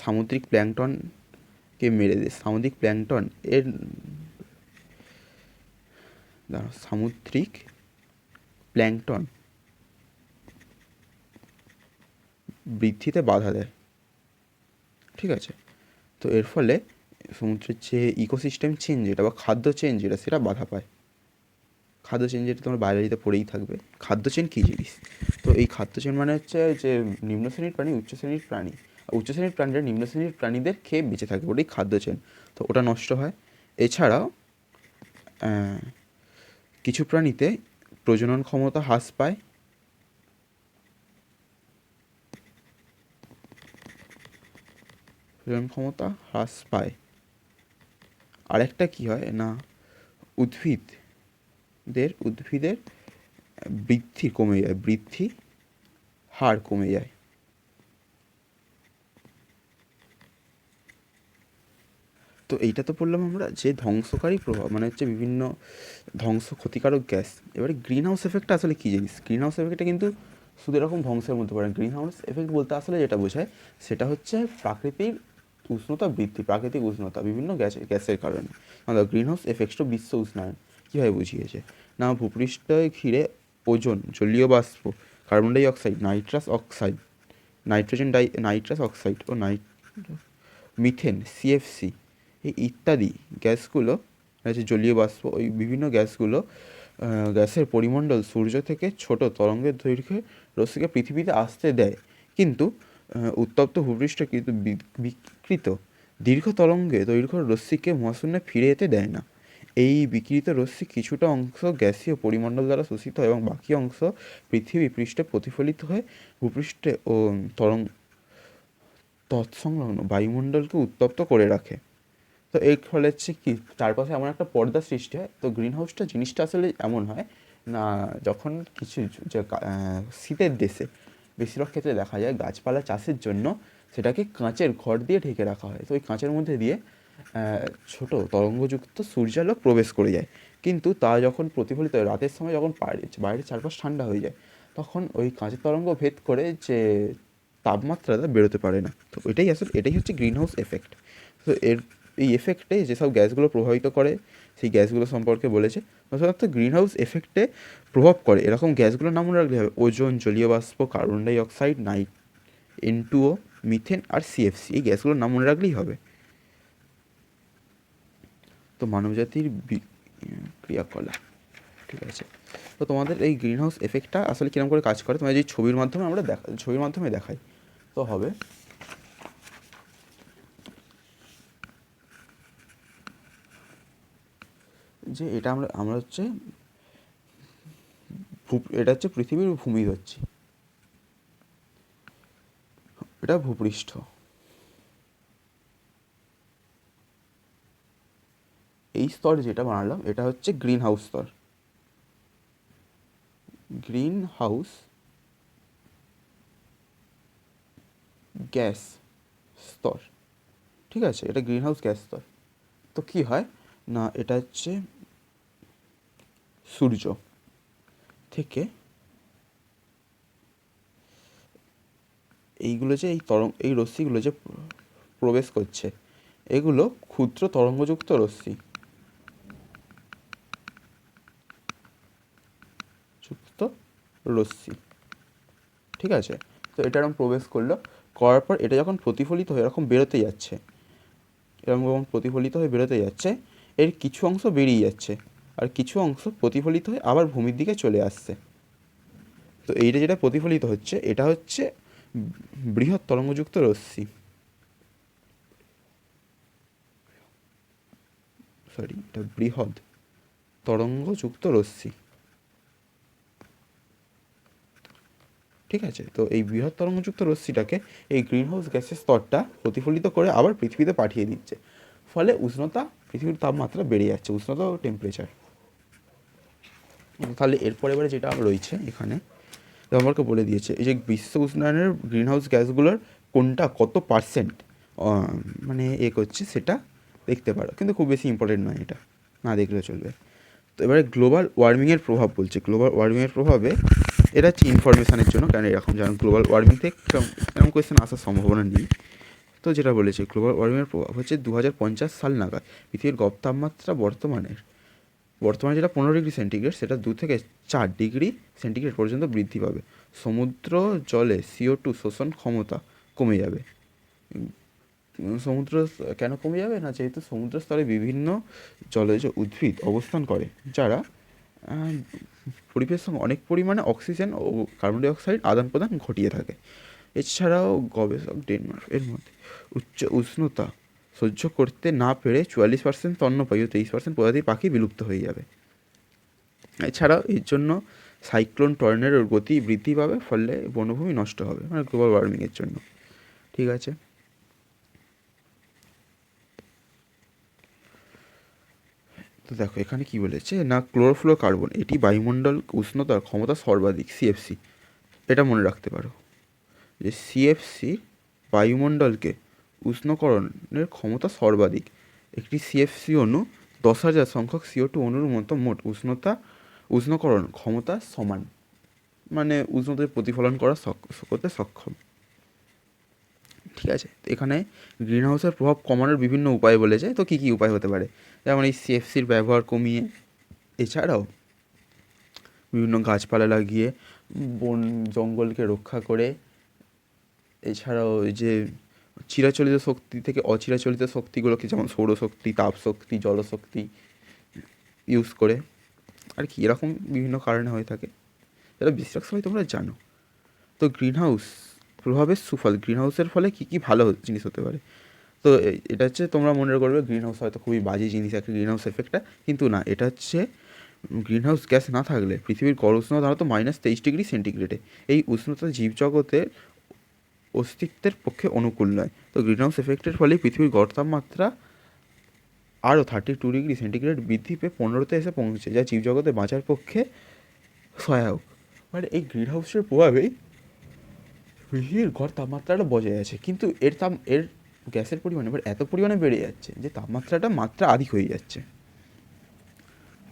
Speaker 1: সামুদ্রিক প্ল্যাঙ্কটনকে মেরে দেয়, সামুদ্রিক প্ল্যাঙ্কটন এর সামুদ্রিক প্ল্যাঙ্কটন বৃদ্ধিতে বাধা দেয়। ঠিক আছে, তো এর ফলে সমুদ্রের যে ইকোসিস্টেম চেঞ্জ যেটা বা খাদ্য চেঞ্জ যেটা সেটা বাধা পায়। খাদ্য চেন যেটা তোমার বায়োলজিতে পড়েই থাকবে। খাদ্য চেন কী জিনিস? তো এই খাদ্য চেন মানে হচ্ছে যে নিম্ন শ্রেণীর প্রাণী উচ্চ শ্রেণীর প্রাণী, উচ্চ শ্রেণীর প্রাণীরা নিম্ন শ্রেণীর প্রাণীদের খেয়ে বেঁচে থাকে, ওটাই খাদ্য চেন। তো ওটা নষ্ট হয়। এছাড়াও কিছু প্রাণীতে প্রজনন ক্ষমতা হ্রাস পায়। প্রজনন ক্ষমতা হ্রাস পায়। আরেকটা কী হয় না, উদ্ভিদের বৃদ্ধি কমে যায়, বৃদ্ধি হার কমে যায়। তো এইটা তো বললাম আমরা যে ধ্বংসকারী প্রভাব, মানে হচ্ছে বিভিন্ন ক্ষতিকারক গ্যাস। এবারে গ্রিন হাউস এফেক্টটা আসলে কী জিনিস? গ্রিন হাউস এফেক্টটা কিন্তু শুধু এরকম ধ্বংসের মধ্যে পড়ে। গ্রিন হাউস এফেক্ট বলতে আসলে যেটা বোঝায় সেটা হচ্ছে প্রাকৃতিক উষ্ণতা বৃদ্ধি, প্রাকৃতিক উষ্ণতা বিভিন্ন গ্যাসের কারণে। আমাদের গ্রিন হাউস এফেক্ট বিশ্ব উষ্ণায়ন কীভাবে বুঝিয়েছে না, ভূপৃষ্ঠে ঘিরে ওজোন, জলীয় বাষ্প, carbon die oxide, nitrous oxide ও মিথেন, সিএফসি ইত্যাদি গ্যাসগুলো আছে জলীয় বাষ্প, ওই বিভিন্ন গ্যাসগুলো গ্যাসের পরিমণ্ডল সূর্য থেকে ছোট তরঙ্গের দৈর্ঘ্যে রশ্মিকে পৃথিবীতে আসতে দেয়, কিন্তু উত্তপ্ত ভূপৃষ্ঠ কিন্তু বিকৃত দীর্ঘ তরঙ্গে দৈর্ঘ্য রশ্মিকে মহাশূন্যে ফিরে যেতে দেয় না। এই বিকৃত রশ্মি কিছুটা অংশ গ্যাসীয় পরিমণ্ডল দ্বারা শোষিত এবং বাকি অংশ পৃথিবী পৃষ্ঠে প্রতিফলিত হয়ে ভূপৃষ্ঠে ও তৎসংলগ্ন বায়ুমণ্ডলকে উত্তপ্ত করে রাখে। তো এর ফলে হচ্ছে কি চারপাশে এমন একটা পর্দা সৃষ্টি হয়। তো গ্রিন হাউসটা জিনিসটা আসলে এমন হয় না, যখন কিছু যে শীতের দেশে বেশিরভাগ ক্ষেত্রে দেখা যায় গাছপালা চাষের জন্য সেটাকে কাঁচের ঘর দিয়ে ঢেকে রাখা হয়। তো ওই কাঁচের মধ্যে দিয়ে ছোট তরঙ্গযুক্ত সূর্যালোক প্রবেশ করে যায়, কিন্তু তা যখন প্রতিফলিত হয় রাতের সময়, যখন বাইরের চারপাশ ঠান্ডা হয়ে যায়, তখন ওই কাঁচের তরঙ্গ ভেদ করে যে তাপমাত্রাটা বেরোতে পারে না। তো এটাই হচ্ছে গ্রিন হাউস এফেক্ট। তো এই এফেক্টে যেসব গ্যাসগুলো প্রভাবিত করে সেই গ্যাসগুলো সম্পর্কে বলেছে। সাধারণত গ্রিন হাউস এফেক্টে প্রভাব করে এরকম গ্যাসগুলোর নাম মনে রাখলে হবে ওজোন, জলীয় বাষ্প, carbon die oxide, N2O, methane আর সিএফসি। এই গ্যাসগুলোর নাম মনে রাখলেই হবে। তো মানবজাতির ক্রিয়াকলাপ, ঠিক আছে। তো তোমাদের এই গ্রিন হাউস এফেক্টটা আসলে কীরকম করে কাজ করে তোমাদের যে ছবির মাধ্যমে দেখাই তো হবে। যে এটা আমরা হচ্ছে এটা হচ্ছে পৃথিবীর ভূমিধচ্ছি, এটা ভূপৃষ্ঠ, এই স্তর যেটা বানালাম এটা হচ্ছে গ্রিন হাউস স্তর, গ্রিন হাউস গ্যাস স্তর, ঠিক আছে। এটা গ্রিন হাউস গ্যাস স্তর। তো কী হয় না, এটা হচ্ছে সূর্য থেকে এইগুলো যে এই রশ্মিগুলো যে প্রবেশ করছে, এগুলো ক্ষুদ্র তরঙ্গযুক্ত রশ্মি, ঠিক আছে। তো এটা এরকম প্রবেশ করার পর এটা যখন প্রতিফলিত হয়ে এরকম বেরোতে যাচ্ছে, এর কিছু অংশ বেরিয়ে যাচ্ছে আর কিছু অংশ প্রতিফলিত হয়ে আবার ভূমির দিকে চলে আসছে। তো এইটা যেটা প্রতিফলিত হচ্ছে এটা হচ্ছে বৃহৎ তরঙ্গযুক্ত রশ্মি, এটা বৃহৎ তরঙ্গযুক্ত রশ্মি, ঠিক আছে। তো এই বৃহৎ তরঙ্গযুক্ত রশ্মিটাকে এই গ্রিন হাউস গ্যাসের স্তরটা প্রতিফলিত করে আবার পৃথিবীতে পাঠিয়ে দিচ্ছে, ফলে পৃথিবীর তাপমাত্রা বেড়ে যাচ্ছে, উষ্ণতা ও টেম্পারেচার। তাহলে এবারে যেটা রয়েছে এখানে আমাকে বলে দিয়েছে এই যে বিশ্ব উষ্ণায়নের গ্রিন হাউস গ্যাসগুলোর কোনটা কত পার্সেন্ট মানে করছে সেটা দেখতে পারো, কিন্তু খুব বেশি ইম্পর্টেন্ট নয়, এটা না দেখলেও চলবে। তো এবারে গ্লোবাল ওয়ার্মিংয়ের প্রভাব বলছে। গ্লোবাল ওয়ার্মিংয়ের প্রভাবে এটা হচ্ছে ইনফরমেশানের জন্য, কারণ এরকম যেমন গ্লোবাল ওয়ার্মিং থেকে এরকম কোয়েশ্চেন আসার সম্ভাবনা নেই। তো যেটা বলেছে গ্লোবাল ওয়ার্মিংয়ের প্রভাব হচ্ছে 2050 সাল নাগাদ পৃথিবীর গড় তাপমাত্রা বর্তমানে যেটা 15 ডিগ্রি সেন্টিগ্রেড সেটা 2 থেকে 4 ডিগ্রি সেন্টিগ্রেড পর্যন্ত বৃদ্ধি পাবে। সমুদ্র জলে CO2 শোষণ ক্ষমতা কমে যাবে। সমুদ্র কেন কমে যাবে না, যেহেতু সমুদ্র স্তরে বিভিন্ন জলজ উদ্ভিদ অবস্থান করে, যারা পরিবেশের সঙ্গে অনেক পরিমাণে অক্সিজেন ও কার্বন ডাই অক্সাইড আদান প্রদান ঘটিয়ে থাকে। এছাড়াও গবেষক ডেনমার্ক এর মধ্যে উচ্চ উষ্ণতা সহ্য করতে না পেরে 44% স্তন্যপায়ী ও 23% প্রজাতির পাখি বিলুপ্ত হয়ে যাবে। এছাড়াও এর জন্য সাইক্লোন টর্নেডোর গতি বৃদ্ধি পাবে, ফলে বনভূমি নষ্ট হবে, মানে গ্লোবাল ওয়ার্মিংয়ের জন্য। ঠিক আছে, তো দেখো এখানে কি বলেছে না, ক্লোরোফ্লোরোকার্বন এটি বায়ুমণ্ডল উষ্ণতার ক্ষমতা সর্বাধিক, সিএফসি। এটা মনে রাখতে পারো যে সিএফসি বায়ুমণ্ডলকে উষ্ণকরণের ক্ষমতা সর্বাধিক। একটি সিএফসি অণু 10,000 সংখ্যক CO2 অণুর মতো মোট উষ্ণকরণ ক্ষমতা সমান, মানে উষ্ণতার প্রতিফলন করতে সক্ষম। ঠিক আছে, এখানে গ্রিন হাউসের প্রভাব কমানোর বিভিন্ন উপায় বলেছে। তো কী কী উপায় হতে পারে, যেমন এই সিএফসির ব্যবহার কমিয়ে, এছাড়াও বিভিন্ন গাছপালা লাগিয়ে বন জঙ্গলকে রক্ষা করে, এছাড়াও যে চিরাচরিত শক্তি থেকে অচিরাচরিত শক্তিগুলোকে, যেমন সৌরশক্তি, তাপশক্তি, জলশক্তি ইউজ করে আর কি, এরকম বিভিন্ন কারণে হয়ে থাকে, যেটা বেশিরভাগ সময় তোমরা জানো। তো গ্রিন হাউস প্রভাবের সুফল, গ্রিন হাউসের ফলে কী কী ভালো জিনিস হতে পারে। তো এটা হচ্ছে তোমরা মনে করবে গ্রিন হাউস হয়তো খুবই বাজে জিনিস একটা গ্রিন হাউস এফেক্টটা, কিন্তু না, এটা হচ্ছে গ্রিন হাউস গ্যাস না থাকলে পৃথিবীর গড় উষ্ণতা দাঁড়াতো -23°C। এই উষ্ণতা জীবজগতের অস্তিত্বের পক্ষে অনুকূল নয়। তো গ্রিন হাউস এফেক্টের ফলে পৃথিবীর গড় তাপমাত্রা আরও 32°C বৃদ্ধি পেয়ে 15-তে এসে পৌঁছে, যা জীবজগতে বাঁচার পক্ষে সহায়ক। মানে এই গ্রিন হাউসের প্রভাবেই পৃথিবীর গড় তাপমাত্রাটা বজায় আছে, কিন্তু এর গ্যাসের পরিমাণ এবার এত পরিমাণে বেড়ে যাচ্ছে যে তাপমাত্রাটা মাত্রা আধিক হয়ে যাচ্ছে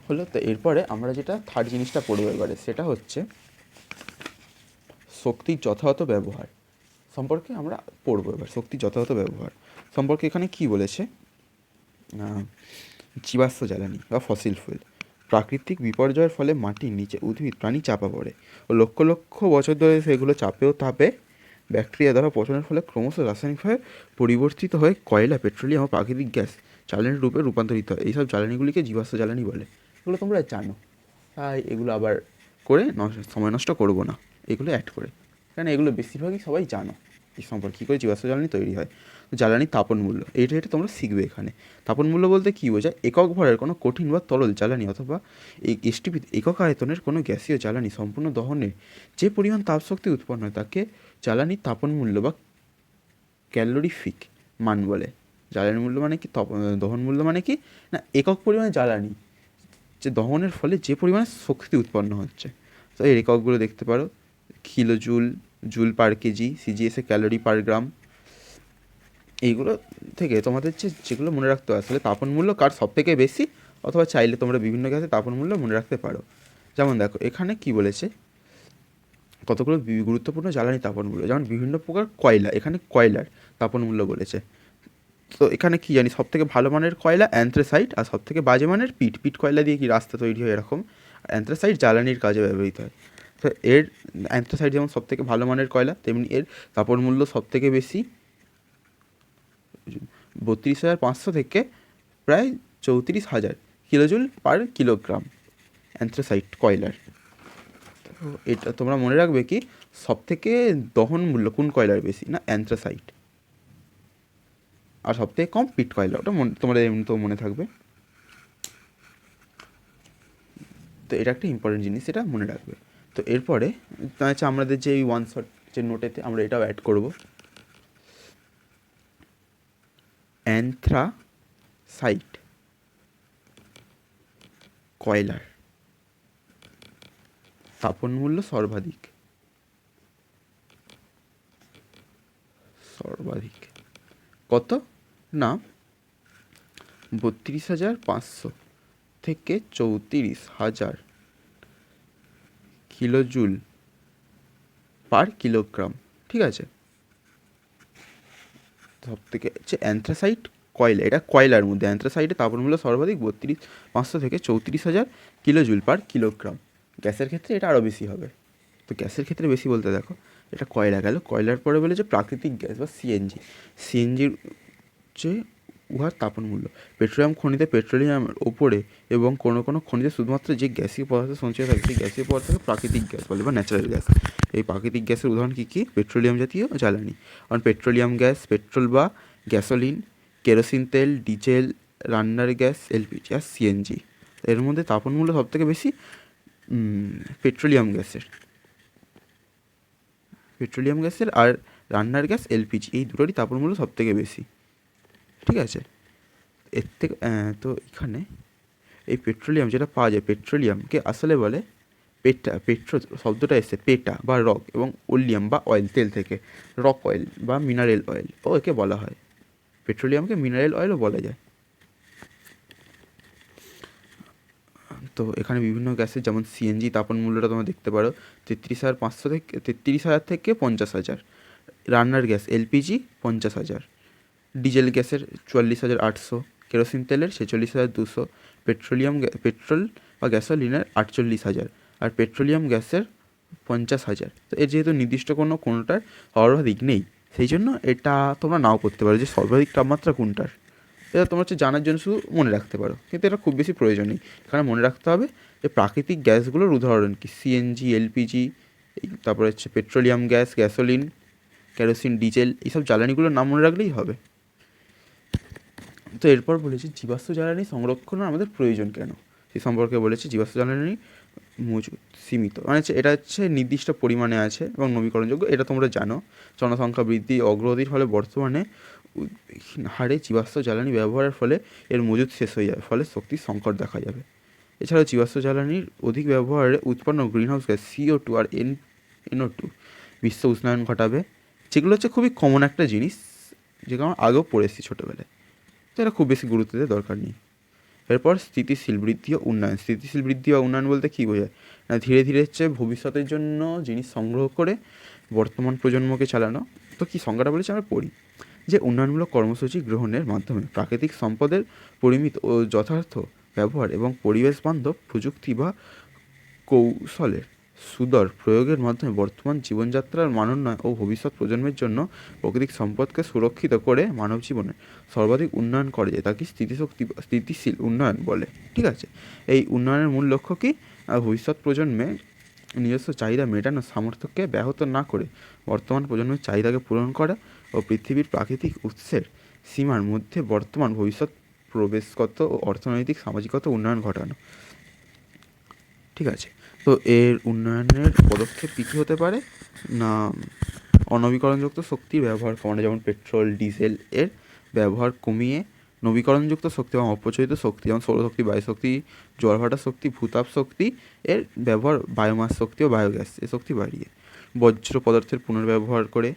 Speaker 1: হলো। তো এরপরে আমরা যেটা থার্ড জিনিসটা পড়বো এবারে, সেটা হচ্ছে শক্তির যথাযথ ব্যবহার সম্পর্কে আমরা পড়বো। এবার শক্তির যথাযথ ব্যবহার সম্পর্কে এখানে কি বলেছে, জীবাশ্ম জ্বালানি বা ফসিল ফুয়েল প্রাকৃতিক বিপর্যয়ের ফলে মাটির নিচে উদ্ভিদ প্রাণী চাপা পড়ে ও লক্ষ লক্ষ বছর ধরে সেগুলো চাপেও তাপে ব্যাকটেরিয়া দ্বারা পচনের ফলে ক্রমশ রাসায়নিকভাবে পরিবর্তিত হয়ে কয়লা, পেট্রোলিয়াম ও প্রাকৃতিক গ্যাস জ্বালানির রূপে রূপান্তরিত হয়। এইসব জ্বালানিগুলিকে জীবাশ্ম জ্বালানি বলে। এগুলো তোমরা জানো, তাই এগুলো আবার করে সময় নষ্ট করবো না, এগুলো অ্যাড করে, কারণ এগুলো বেশিরভাগই সবাই জানো এই সম্পর্কে, কী করে জীবাশ্ম জ্বালানি তৈরি হয়। জ্বালানি তাপন মূল্য, এটা তোমরা শিখবে এখানে। তাপন মূল্য বলতে কী বোঝায়, একক ভরের কোনো কঠিন বা তরল জ্বালানি অথবা এই এসটিপি একক আয়তনের কোনো গ্যাসীয় জ্বালানি সম্পূর্ণ দহনে যে পরিমাণ তাপশক্তি উৎপন্ন হয় তাকে জ্বালানি তাপন মূল্য বা ক্যালোরিফিক মান বলে। জ্বালানি মূল্য মানে কি, দহন মূল্য মানে কি না, একক পরিমাণে জ্বালানি যে দহনের ফলে যে পরিমাণে শক্তি উৎপন্ন হচ্ছে। তো এর এককগুলো দেখতে পারো, কিলোজুল, জুল পার কেজি, সিজিএসে ক্যালোরি পার গ্রাম। এইগুলো থেকে তোমাদের যেগুলো মনে রাখতে হয়, আসলে তাপন মূল্য কার সব থেকে বেশি, অথবা চাইলে তোমরা বিভিন্ন গ্যাসে তাপন মূল্য মনে রাখতে পারো। যেমন দেখো এখানে কি বলেছে, কতগুলো গুরুত্বপূর্ণ জ্বালানি তাপন মূল্য, যেমন বিভিন্ন প্রকার কয়লা, এখানে কয়লার তাপন মূল্য বলেছে। তো এখানে কি জানি, সব থেকে ভালো মানের কয়লা অ্যান্থ্রাসাইট, আর সব থেকে বাজে মানের পিট কয়লা দিয়ে কি রাস্তা তৈরি হয় এরকম। অ্যান্থ্রাসাইট জ্বালানির কাজে ব্যবহৃত হয়। তো এর অ্যান্থ্রাসাইট যেমন সব থেকে ভালো মানের কয়লা, তেমনি এর তাপন মূল্য সব থেকে বেশি, 32,500 থেকে প্রায় 34,000 কিলোজুল পার কিলোগ্রাম অ্যান্থ্রাসাইট কয়লার। তো এটা তোমরা মনে রাখবে কি, সব থেকে দহন মূল্য কোন কয়লার বেশি না, অ্যান্থ্রাসাইট, আর সবথেকে কম পিট কয়লা, ওটা তোমরা এমনিতেও মনে থাকবে। তো এটা একটা ইম্পর্টেন্ট জিনিস, এটা মনে রাখবে। তো এরপরে হচ্ছে আমাদের যে এই ওয়ান শট যে নোটেতে আমরা এটাও অ্যাড করব, অ্যান্থ্রাসাইট কয়লার তাপন মূল্য সর্বাধিক কত না, 32,500 থেকে 34,000 কিলোজুল পার কিলোগ্রাম। ঠিক আছে, সব থেকে হচ্ছে অ্যান্থ্রাসাইট কয়লা, এটা কয়লার মধ্যে অ্যান্থ্রাসাইটের তাপন মূল্য সর্বাধিক 32,500 থেকে 34,000 কিলোজুল পার কিলোগ্রাম। গ্যাসের ক্ষেত্রে এটা আরও বেশি হবে। তো গ্যাসের ক্ষেত্রে বেশি বলতে দেখো, এটা কয়লা গেল, কয়লার পরে বলেছে প্রাকৃতিক গ্যাস বা সিএনজির হচ্ছে উহার তাপন মূল্য। পেট্রোলিয়াম খনিতে পেট্রোলিয়ামের ওপরে এবং কোনো কোনো খনিতে শুধুমাত্র যে গ্যাসীয় পদার্থ সঞ্চয় থাকে সেই গ্যাসীয় পদার্থকে প্রাকৃতিক গ্যাস বলে বা ন্যাচারাল গ্যাস। এই প্রাকৃতিক গ্যাসের উদাহরণ কী কী? পেট্রোলিয়াম জাতীয় জ্বালানি, কারণ পেট্রোলিয়াম গ্যাস, পেট্রোল বা গ্যাসোলিন, কেরোসিন তেল, ডিজেল, রান্নার গ্যাস, এলপিজি আর সিএনজি। এর মধ্যে তাপন মূল্য সবথেকে বেশি পেট্রোলিয়াম গ্যাসের আর রান্নার গ্যাস এলপিজি, এই দুটোরই তাপন মূল্য সবথেকে বেশি। ঠিক আছে, এর থেকে তো এখানে এই পেট্রোলিয়াম যেটা পাওয়া যায়, পেট্রোলিয়ামকে আসলে বলে শব্দটা এসে পেটা বা রক এবং ওলিয়াম বা অয়েল তেল থেকে, রক অয়েল বা মিনারেল অয়েল ও একে বলা হয়। পেট্রোলিয়ামকে মিনারেল অয়েলও বলা যায়। তো এখানে বিভিন্ন গ্যাসের যেমন সিএনজি তাপন মূল্যটা তোমরা দেখতে পারো 33,500 থেকে 50,000। রান্নার গ্যাস এলপিজি 50,000, ডিজেল গ্যাসের 44,800, কেরোসিন তেলের 46,200, পেট্রোল বা গ্যাসোলিনের 48,000 আর পেট্রোলিয়াম গ্যাসের 50,000। তো এর যেহেতু নির্দিষ্ট কোনোটার সর্বাধিক নেই, সেই জন্য এটা তোমরা নাও করতে পারো যে সর্বাধিক তাপমাত্রা কোনটার। এটা তোমরা হচ্ছে জানার জন্য শুধু মনে রাখতে পারো, কিন্তু এটা খুব বেশি প্রয়োজন নেই। এখানে মনে রাখতে হবে যে প্রাকৃতিক গ্যাসগুলোর উদাহরণ কি, সিএনজি, এলপিজি, তারপরে হচ্ছে petroleum gas, gasoline, kerosene, diesel, এইসব জ্বালানিগুলোর নাম মনে রাখলেই হবে। তো এরপর বলেছি জীবাশ্ম জ্বালানি সংরক্ষণের আমাদের প্রয়োজন কেন, সেই সম্পর্কে বলেছি। জীবাশ্ম জ্বালানি মজুদ সীমিত, মানে এটা হচ্ছে নির্দিষ্ট পরিমাণে আছে এবং নবীকরণযোগ্য, এটা তোমরা জানো। জনসংখ্যা বৃদ্ধি অগ্রগতির ফলে বর্তমানে হারে জীবাশ্ম জ্বালানি ব্যবহারের ফলে এর মজুদ শেষ হয়ে যাবে, ফলে শক্তির সংকট দেখা যাবে। এছাড়াও জীবাশ্ম জ্বালানির অধিক ব্যবহারে উৎপন্ন গ্রিনহাউস গ্যাস CO2 আর NO2 বিশ্ব উষ্ণায়ন ঘটাবে, যেগুলো হচ্ছে খুবই কমন একটা জিনিস, যেগুলো আমরা আগেও পড়েছি ছোটোবেলায়। তো এটা খুব বেশি গুরুত্ব দেওয়ার দরকার নেই। এরপর স্থিতিশীল বৃদ্ধি ও উন্নয়ন। স্থিতিশীল বৃদ্ধি বা উন্নয়ন বলতে কী বোঝায়? না, ধীরে ধীরে হচ্ছে ভবিষ্যতের জন্য জিনিস সংগ্রহ করে বর্তমান প্রজন্মকে চালানো। তো কী সংজ্ঞাটা বলেছে আমরা পড়ি, যে উন্নয়নমূলক কর্মসূচি গ্রহণের মাধ্যমে প্রাকৃতিক সম্পদের পরিমিত ও যথার্থ ব্যবহার এবং পরিবেশ বান্ধব প্রযুক্তি বা কৌশলের সুদর প্রয়োগের মাধ্যমে বর্তমান জীবনযাত্রার মানোন্নয়ন ও ভবিষ্যৎ প্রজন্মের জন্য প্রাকৃতিক সম্পদকে সুরক্ষিত করে মানব জীবনের সর্বাধিক উন্নয়ন করা যায়, তাকে স্থিতিশীল উন্নয়ন বলে। ঠিক আছে, এই উন্নয়নের মূল লক্ষ্য কি? ভবিষ্যৎ প্রজন্মে নিজস্ব চাহিদা মেটানোর সামর্থ্যকে ব্যাহত না করে বর্তমান প্রজন্মের চাহিদাকে পূরণ করা ও পৃথিবীর প্রাকৃতিক উৎসের সীমার মধ্যে বর্তমান ভবিষ্যৎ প্রবেশগত ও অর্থনৈতিক সামাজিকত উন্নয়ন ঘটানো। ঠিক আছে, তো এর উন্নয়নের পদক্ষেপ কী কী হতে পারে? না, অনবীকরণযুক্ত শক্তির ব্যবহার কমানো, যেমন পেট্রোল, ডিজেল এর ব্যবহার কমিয়ে নবীকরণযুক্ত শক্তি এবং অপচয়িত শক্তি, যেমন সৌরশক্তি, বায়ুশক্তি, জলভাটা শক্তি, ভূতাপ শক্তি এর ব্যবহার, বায়োমাস শক্তি ও বায়োগ্যাস এর শক্তি বাড়িয়ে বজ্র পদার্থের পুনর্ব্যবহার করে,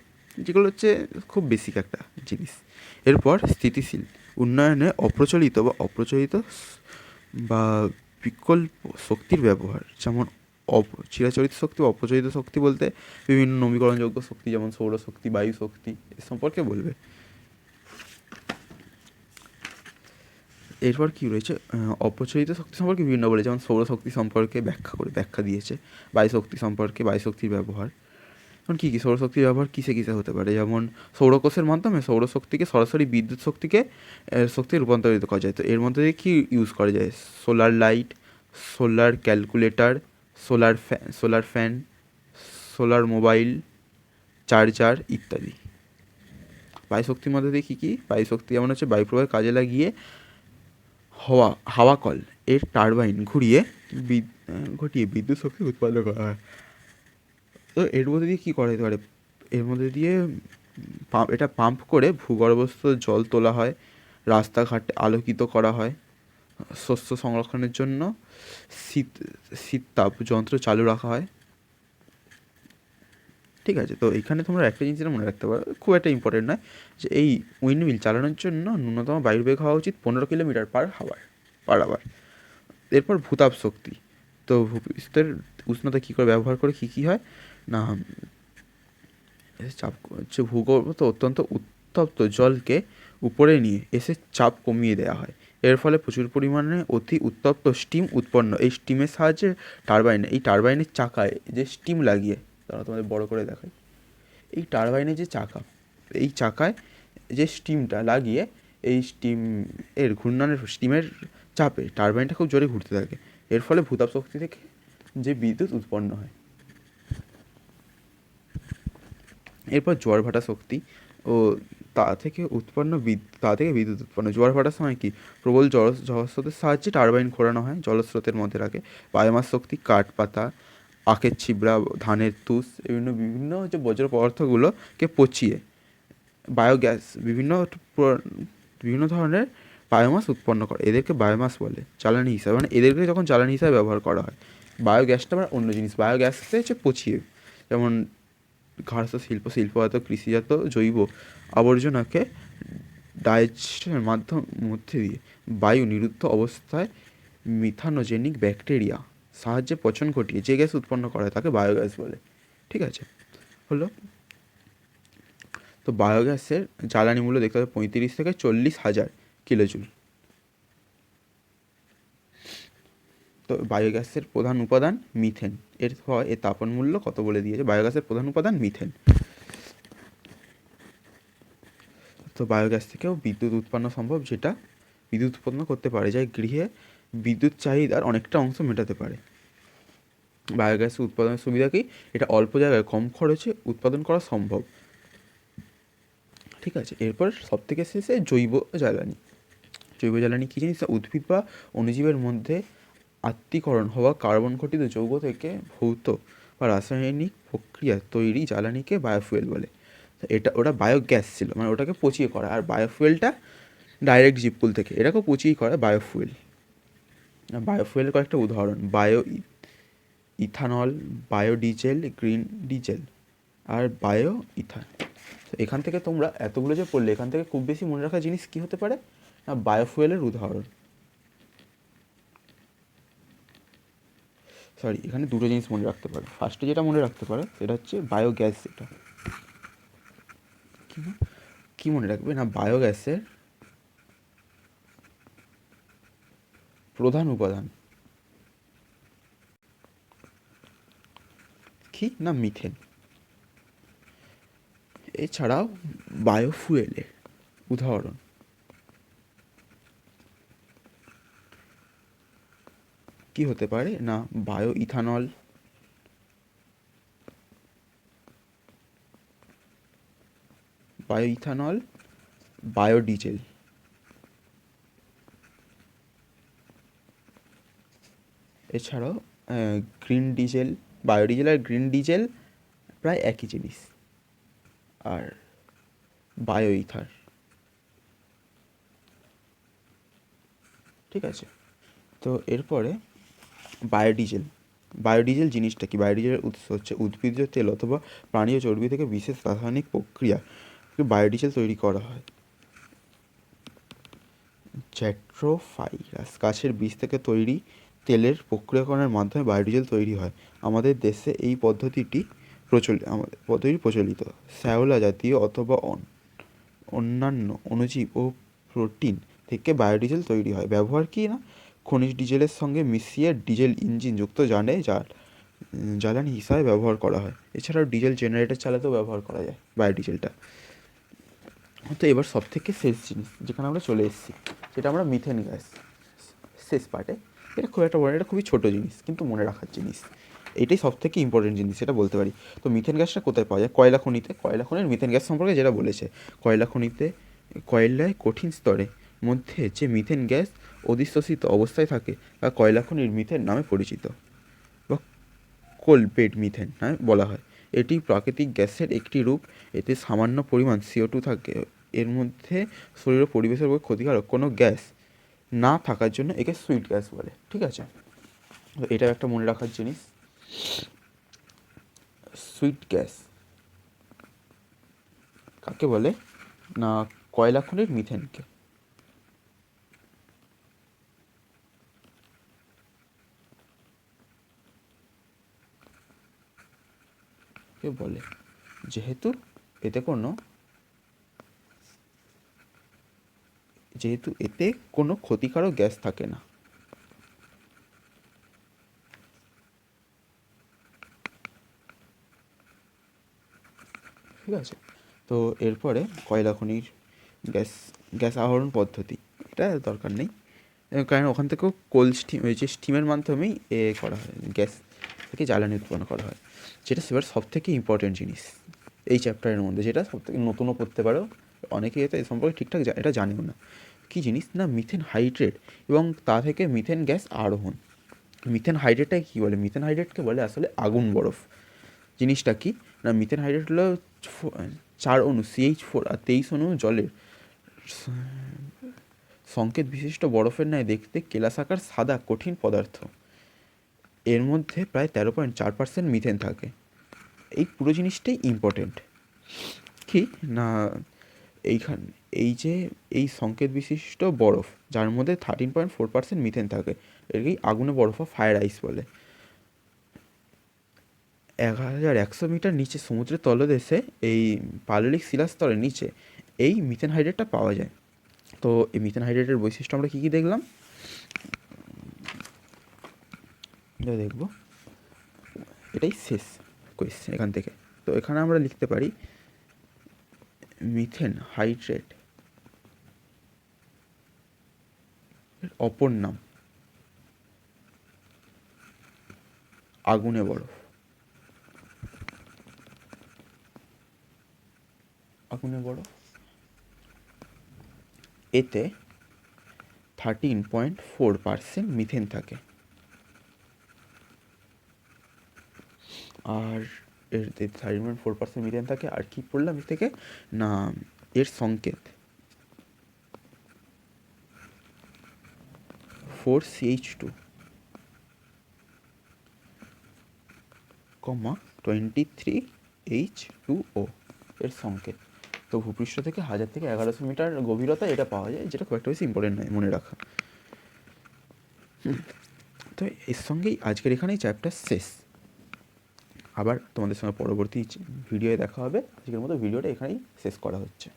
Speaker 1: যেগুলো হচ্ছে খুব বেসিক একটা জিনিস। এরপর স্থিতিশীল উন্নয়নে অপ্রচলিত বা বিকল্প শক্তির ব্যবহার, যেমন চিরাচরিত শক্তি বা অপচয়িত শক্তি বলতে বিভিন্ন নবীকরণযোগ্য শক্তি, যেমন সৌরশক্তি, বায়ু শক্তি এ সম্পর্কে বলবে। এরপর কী রয়েছে, অপচয়িত শক্তি সম্পর্কে বিভিন্ন বলে, যেমন সৌরশক্তি সম্পর্কে ব্যাখ্যা দিয়েছে, বায়ু শক্তি সম্পর্কে বায়ু শক্তির ব্যবহার। এখন কী সৌরশক্তির ব্যবহার কিসে হতে পারে, যেমন সৌরকোষের মাধ্যমে সৌরশক্তিকে সরাসরি বিদ্যুৎ শক্তিতে রূপান্তরিত করা যায়। তো এর মধ্যে দিয়ে কী ইউজ করা যায়? Solar light, solar calculator, solar fan, solar mobile charger ইত্যাদি। বায়ু শক্তির মধ্যে দিয়ে কী বায়ু শক্তি যেমন হচ্ছে বায়ু প্রবাহের কাজে লাগিয়ে হাওয়া কল এর টারবাইন ঘটিয়ে বিদ্যুৎ শক্তি উৎপন্ন করা হয়। তো এর মধ্যে দিয়ে কী করা যেতে পারে? এর মধ্যে দিয়ে এটা পাম্প করে ভূগর্ভস্থ জল তোলা হয়, রাস্তাঘাট আলোকিত করা হয়, শস্য সংরক্ষণের জন্য শীততাপ যন্ত্র চালু রাখা হয়। ঠিক আছে, তো এখানে তোমরা একটা জিনিস যেটা মনে রাখতে পারো, খুব একটা ইম্পর্টেন্ট নয়, যে এই উইন্ডমিল চালানোর জন্য ন্যূনতম বায়ুর বেগ হওয়া উচিত 15 কিলোমিটার পার আওয়ার। এরপর ভূতাপ শক্তি, তো ভূপৃষ্ঠের উষ্ণতা কী করে ব্যবহার করে কী হয় না, চাপ হচ্ছে ভূগর্ভস্থ অত্যন্ত উত্তপ্ত জলকে উপরে নিয়ে এসে চাপ কমিয়ে দেওয়া হয়। এর ফলে প্রচুর পরিমাণে অতি উত্তপ্ত স্টিম উৎপন্ন। এই স্টিমের সাহায্যে টারবাইনের চাকায় যে স্টিম লাগিয়ে, তারা তোমাদের বড় করে দেখায়, এই টারবাইনের যে চাকা, এই চাকায় যে স্টিমটা লাগিয়ে এই স্টিমের চাপে টারবাইনটা খুব জোরে ঘুরতে থাকে। এর ফলে ভূতাপ শক্তি থেকে যে বিদ্যুৎ উৎপন্ন হয়। এরপর জোয়ার ভাটা শক্তি ও তা থেকে বিদ্যুৎ উৎপন্ন। জোয়ার ভাটার সময় কি প্রবল জলস্রোতের সাহায্যে টারবাইন ঘোরানো হয় জলস্রোতের মধ্যে রাখে। বায়োমাস শক্তি কাঠ পাতা, আখের ছিবড়া, ধানের তুষ, বিভিন্ন যে বজ্র পদার্থগুলোকে পচিয়ে বায়োগ্যাস বিভিন্ন ধরনের বায়োমাস উৎপন্ন করে। এদেরকে বায়োমাস বলে জ্বালানি হিসাবে, মানে এদেরকে যখন জ্বালানি হিসাবে ব্যবহার করা হয়। বায়োগ্যাসটা আবার অন্য জিনিস, বায়োগ্যাসকে হচ্ছে পচিয়ে, যেমন ঘাস শিল্পজাত কৃষিজাত জৈব আবর্জনাকে ডাইজেস্টের মধ্যে দিয়ে বায়ু নিরুদ্ধ অবস্থায় মিথানোজেনিক ব্যাকটেরিয়া সাহায্যে পচন ঘটিয়ে যে গ্যাস উৎপন্ন করা হয় তাকে বায়োগ্যাস বলে। ঠিক আছে, হলো। তো বায়োগ্যাসের জ্বালানি মূল্য দেখতে হবে 35 থেকে 40,000 কিলোজুল। তো বায়োগ্যাসের প্রধান উপাদান মিথেন। এর তাপন মূল্য কত বলে দিয়েছে। বায়োগ্যাসের প্রধান উপাদান মিথেন। তো বায়োগ্যাস থেকেও বিদ্যুৎ উৎপন্ন সম্ভব, যেটা বিদ্যুৎ উৎপন্ন করতে পারে, যা গৃহে বিদ্যুৎ চাহিদার অনেকটা অংশ মেটাতে পারে। বায়োগ্যাস উৎপাদনের সুবিধা কি, এটা অল্প জায়গায় কম খরচে উৎপাদন করা সম্ভব। ঠিক আছে, এরপর সব থেকে শেষে জৈব জ্বালানি। জৈব জ্বালানি কী জিনিস, উদ্ভিদ বা অণুজীবের মধ্যে আত্তীকরণ হওয়া কার্বন ঘটিত যৌগ থেকে ভৌত বা রাসায়নিক প্রক্রিয়া তৈরি জ্বালানিকে বায়োফুয়েল বলে। ওটা বায়োগ্যাস ছিল, মানে ওটাকে পচিয়ে করা। আর বায়োফুয়েলটা ডাইরেক্ট জীবকুল থেকে, এটাকেও পচিয়ে করা বায়োফুয়েল। বায়োফুয়েলের কয়েকটা উদাহরণ: ইথানল, বায়োডিজেল, গ্রিন ডিজেল আর বায়ো ইথান। এখান থেকে তোমরা এতগুলো যে পড়লে, এখান থেকে খুব বেশি মনে রাখার জিনিস কী হতে পারে না, বায়োফুয়েলের উদাহরণ। এখানে দুটো জিনিস মনে রাখতে পারো। ফার্স্টে যেটা মনে রাখতে পারো সেটা হচ্ছে বায়োগ্যাস। এটা কী মনে রাখবে না, বায়োগ্যাসের প্রধান উপাদান কি না, মিথেন। এছাড়াও বায়োফুয়েলের উদাহরণ কি হতে পারে না, বায়ো ইথানল, বায়োডিজেল। এছাড়াও গ্রিন ডিজেল, বায়োডিজেল আর গ্রিন ডিজেল প্রায় একই জিনিস। আর বায়ো ইথার। ঠিক আছে, তো এরপরে বায়োডিজেল জিনিসটা কি। বায়োডিজেলের উৎস হচ্ছে উদ্ভিজ্জ তেল অথবা প্রাণীয় চর্বি থেকে বিশেষ রাসায়নিক প্রক্রিয়া বায়োডিজেল তৈরি করা হয়। জ্যাট্রোফাইরাস গাছের বীজ থেকে তৈরি তেলের প্রক্রিয়াকরণের মাধ্যমে বায়োডিজেল তৈরি হয়। আমাদের দেশে এই পদ্ধতিটি প্রচলিত। শ্যাওলা জাতীয় অথবা অন্যান্য অণুজীব ও প্রোটিন থেকে বায়োডিজেল তৈরি হয়। ব্যবহার কি না, খনিজ ডিজেলের সঙ্গে মিশিয়ে ডিজেল ইঞ্জিন যুক্ত জ্বালানি হিসাবে ব্যবহার করা হয়। এছাড়াও ডিজেল জেনারেটর চালাতেও ব্যবহার করা যায় বায়োডিজেলটা। তো এবার সব থেকে শেষ জিনিস যেখানে আমরা চলে এসেছি, যেটা আমরা মিথেন গ্যাস, শেষ পার্টে। এটা খুব একটা বড়, এটা খুবই ছোটো জিনিস কিন্তু মনে রাখার জিনিস। এইটাই সব থেকে ইম্পর্টেন্ট জিনিস, সেটা বলতে পারি। তো মিথেন গ্যাসটা কোথায় পাওয়া যায়, কয়লা খনির মিথেন গ্যাস সম্পর্কে যেটা বলেছে। কয়লায় কঠিন স্তরে মধ্যে যে মিথেন গ্যাস অধিশোষিত অবস্থায় থাকে তা কয়লা খনির মিথেন নামে পরিচিত বা কোল বেড মিথেন নামে বলা হয়। এটি প্রাকৃতিক গ্যাসের একটি রূপ। এতে সামান্য পরিমাণ CO2 থাকে। এর মধ্যে শরীর ও পরিবেশের উপর ক্ষতিকারক কোনো গ্যাস না থাকার জন্য একে সুইট গ্যাস বলে। ঠিক আছে, তো এটাও একটা মনে রাখার জিনিস। সুইট গ্যাস কাকে বলে না, কয়লা খনির মিথেনকে। বলে যেহেতু এতে কোনো ক্ষতিকারক গ্যাস থাকে না। ঠিক আছে, তো এরপরে কয়লা খনির গ্যাস গ্যাস আহরণ পদ্ধতি, এটা দরকার নেই, কারণ ওখান থেকেও কোল্ড স্টিম, ওই যে স্টিমের মাধ্যমেই করা হয়, গ্যাস থেকে জ্বালানি উৎপন্ন করা হয়, যেটা সেবার সব থেকে ইম্পর্টেন্ট জিনিস এই চ্যাপ্টারের মধ্যে, যেটা সব থেকে নতুনও পড়তে পারো, অনেকেই এটা এই সম্পর্কে ঠিকঠাক এটা জানেও না। কী জিনিস না, মিথেন হাইড্রেট এবং তা থেকে মিথেন গ্যাস আরোহণ। মিথেন হাইড্রেটটাকে কী বলে? মিথেন হাইড্রেটকে বলে আসলে আগুন বরফ। জিনিসটা কি না, মিথেন হাইড্রেট হলো 4 অণু CH4 আর 23 অণু জলের সংকেত বিশিষ্ট বরফের ন্যায় দেখতে কেলাসাকার সাদা কঠিন পদার্থ। এর মধ্যে প্রায় 13.4% মিথেন থাকে। এই পুরো জিনিসটাই ইম্পর্টেন্ট। কি না, এইখানে এই যে এই সংকেত বিশিষ্ট বরফ, যার মধ্যে 13.4% মিথেন থাকে, এটাকেই আগুনে বরফ বা ফায়ার আইস বলে। 1100 মিটার নিচে সমুদ্রের তলদেশে এই পাললিক শিলাস্তরের নিচে এই মিথেন হাইড্রেটটা পাওয়া যায়। তো এই মিথেন হাইড্রেটের বৈশিষ্ট্য আমরা কী কী দেখলাম, এটা দেখব, এটাই শেষ কোয়েশ্চেন এখান থেকে। তো এখানে আমরা লিখতে পারি মিথেন হাইড্রেট অপর নাম আগুনে বরফ। আগুনে বরফ, এতে 13.4% মিথেন থাকে। আর এর 13.4% মিথেন থাকে। আর কি পড়লাম এর থেকে না, এর সংকেত 4CH2, 23H2O এর সংকেত। তো ভূপৃষ্ঠ থেকে 1000 থেকে 1100 মিটার গভীরতা এটা পাওয়া যায়, যেটা খুব একটা বেশি ইম্পর্টেন্ট নয় মনে রাখা। তো এর সঙ্গেই আজকের এখানেই চ্যাপ্টার শেষ। আবার তোমাদের সঙ্গে পরবর্তী ভিডিওয়ে দেখা হবে। আজকের মতো ভিডিওটা এখানেই শেষ করা হচ্ছে।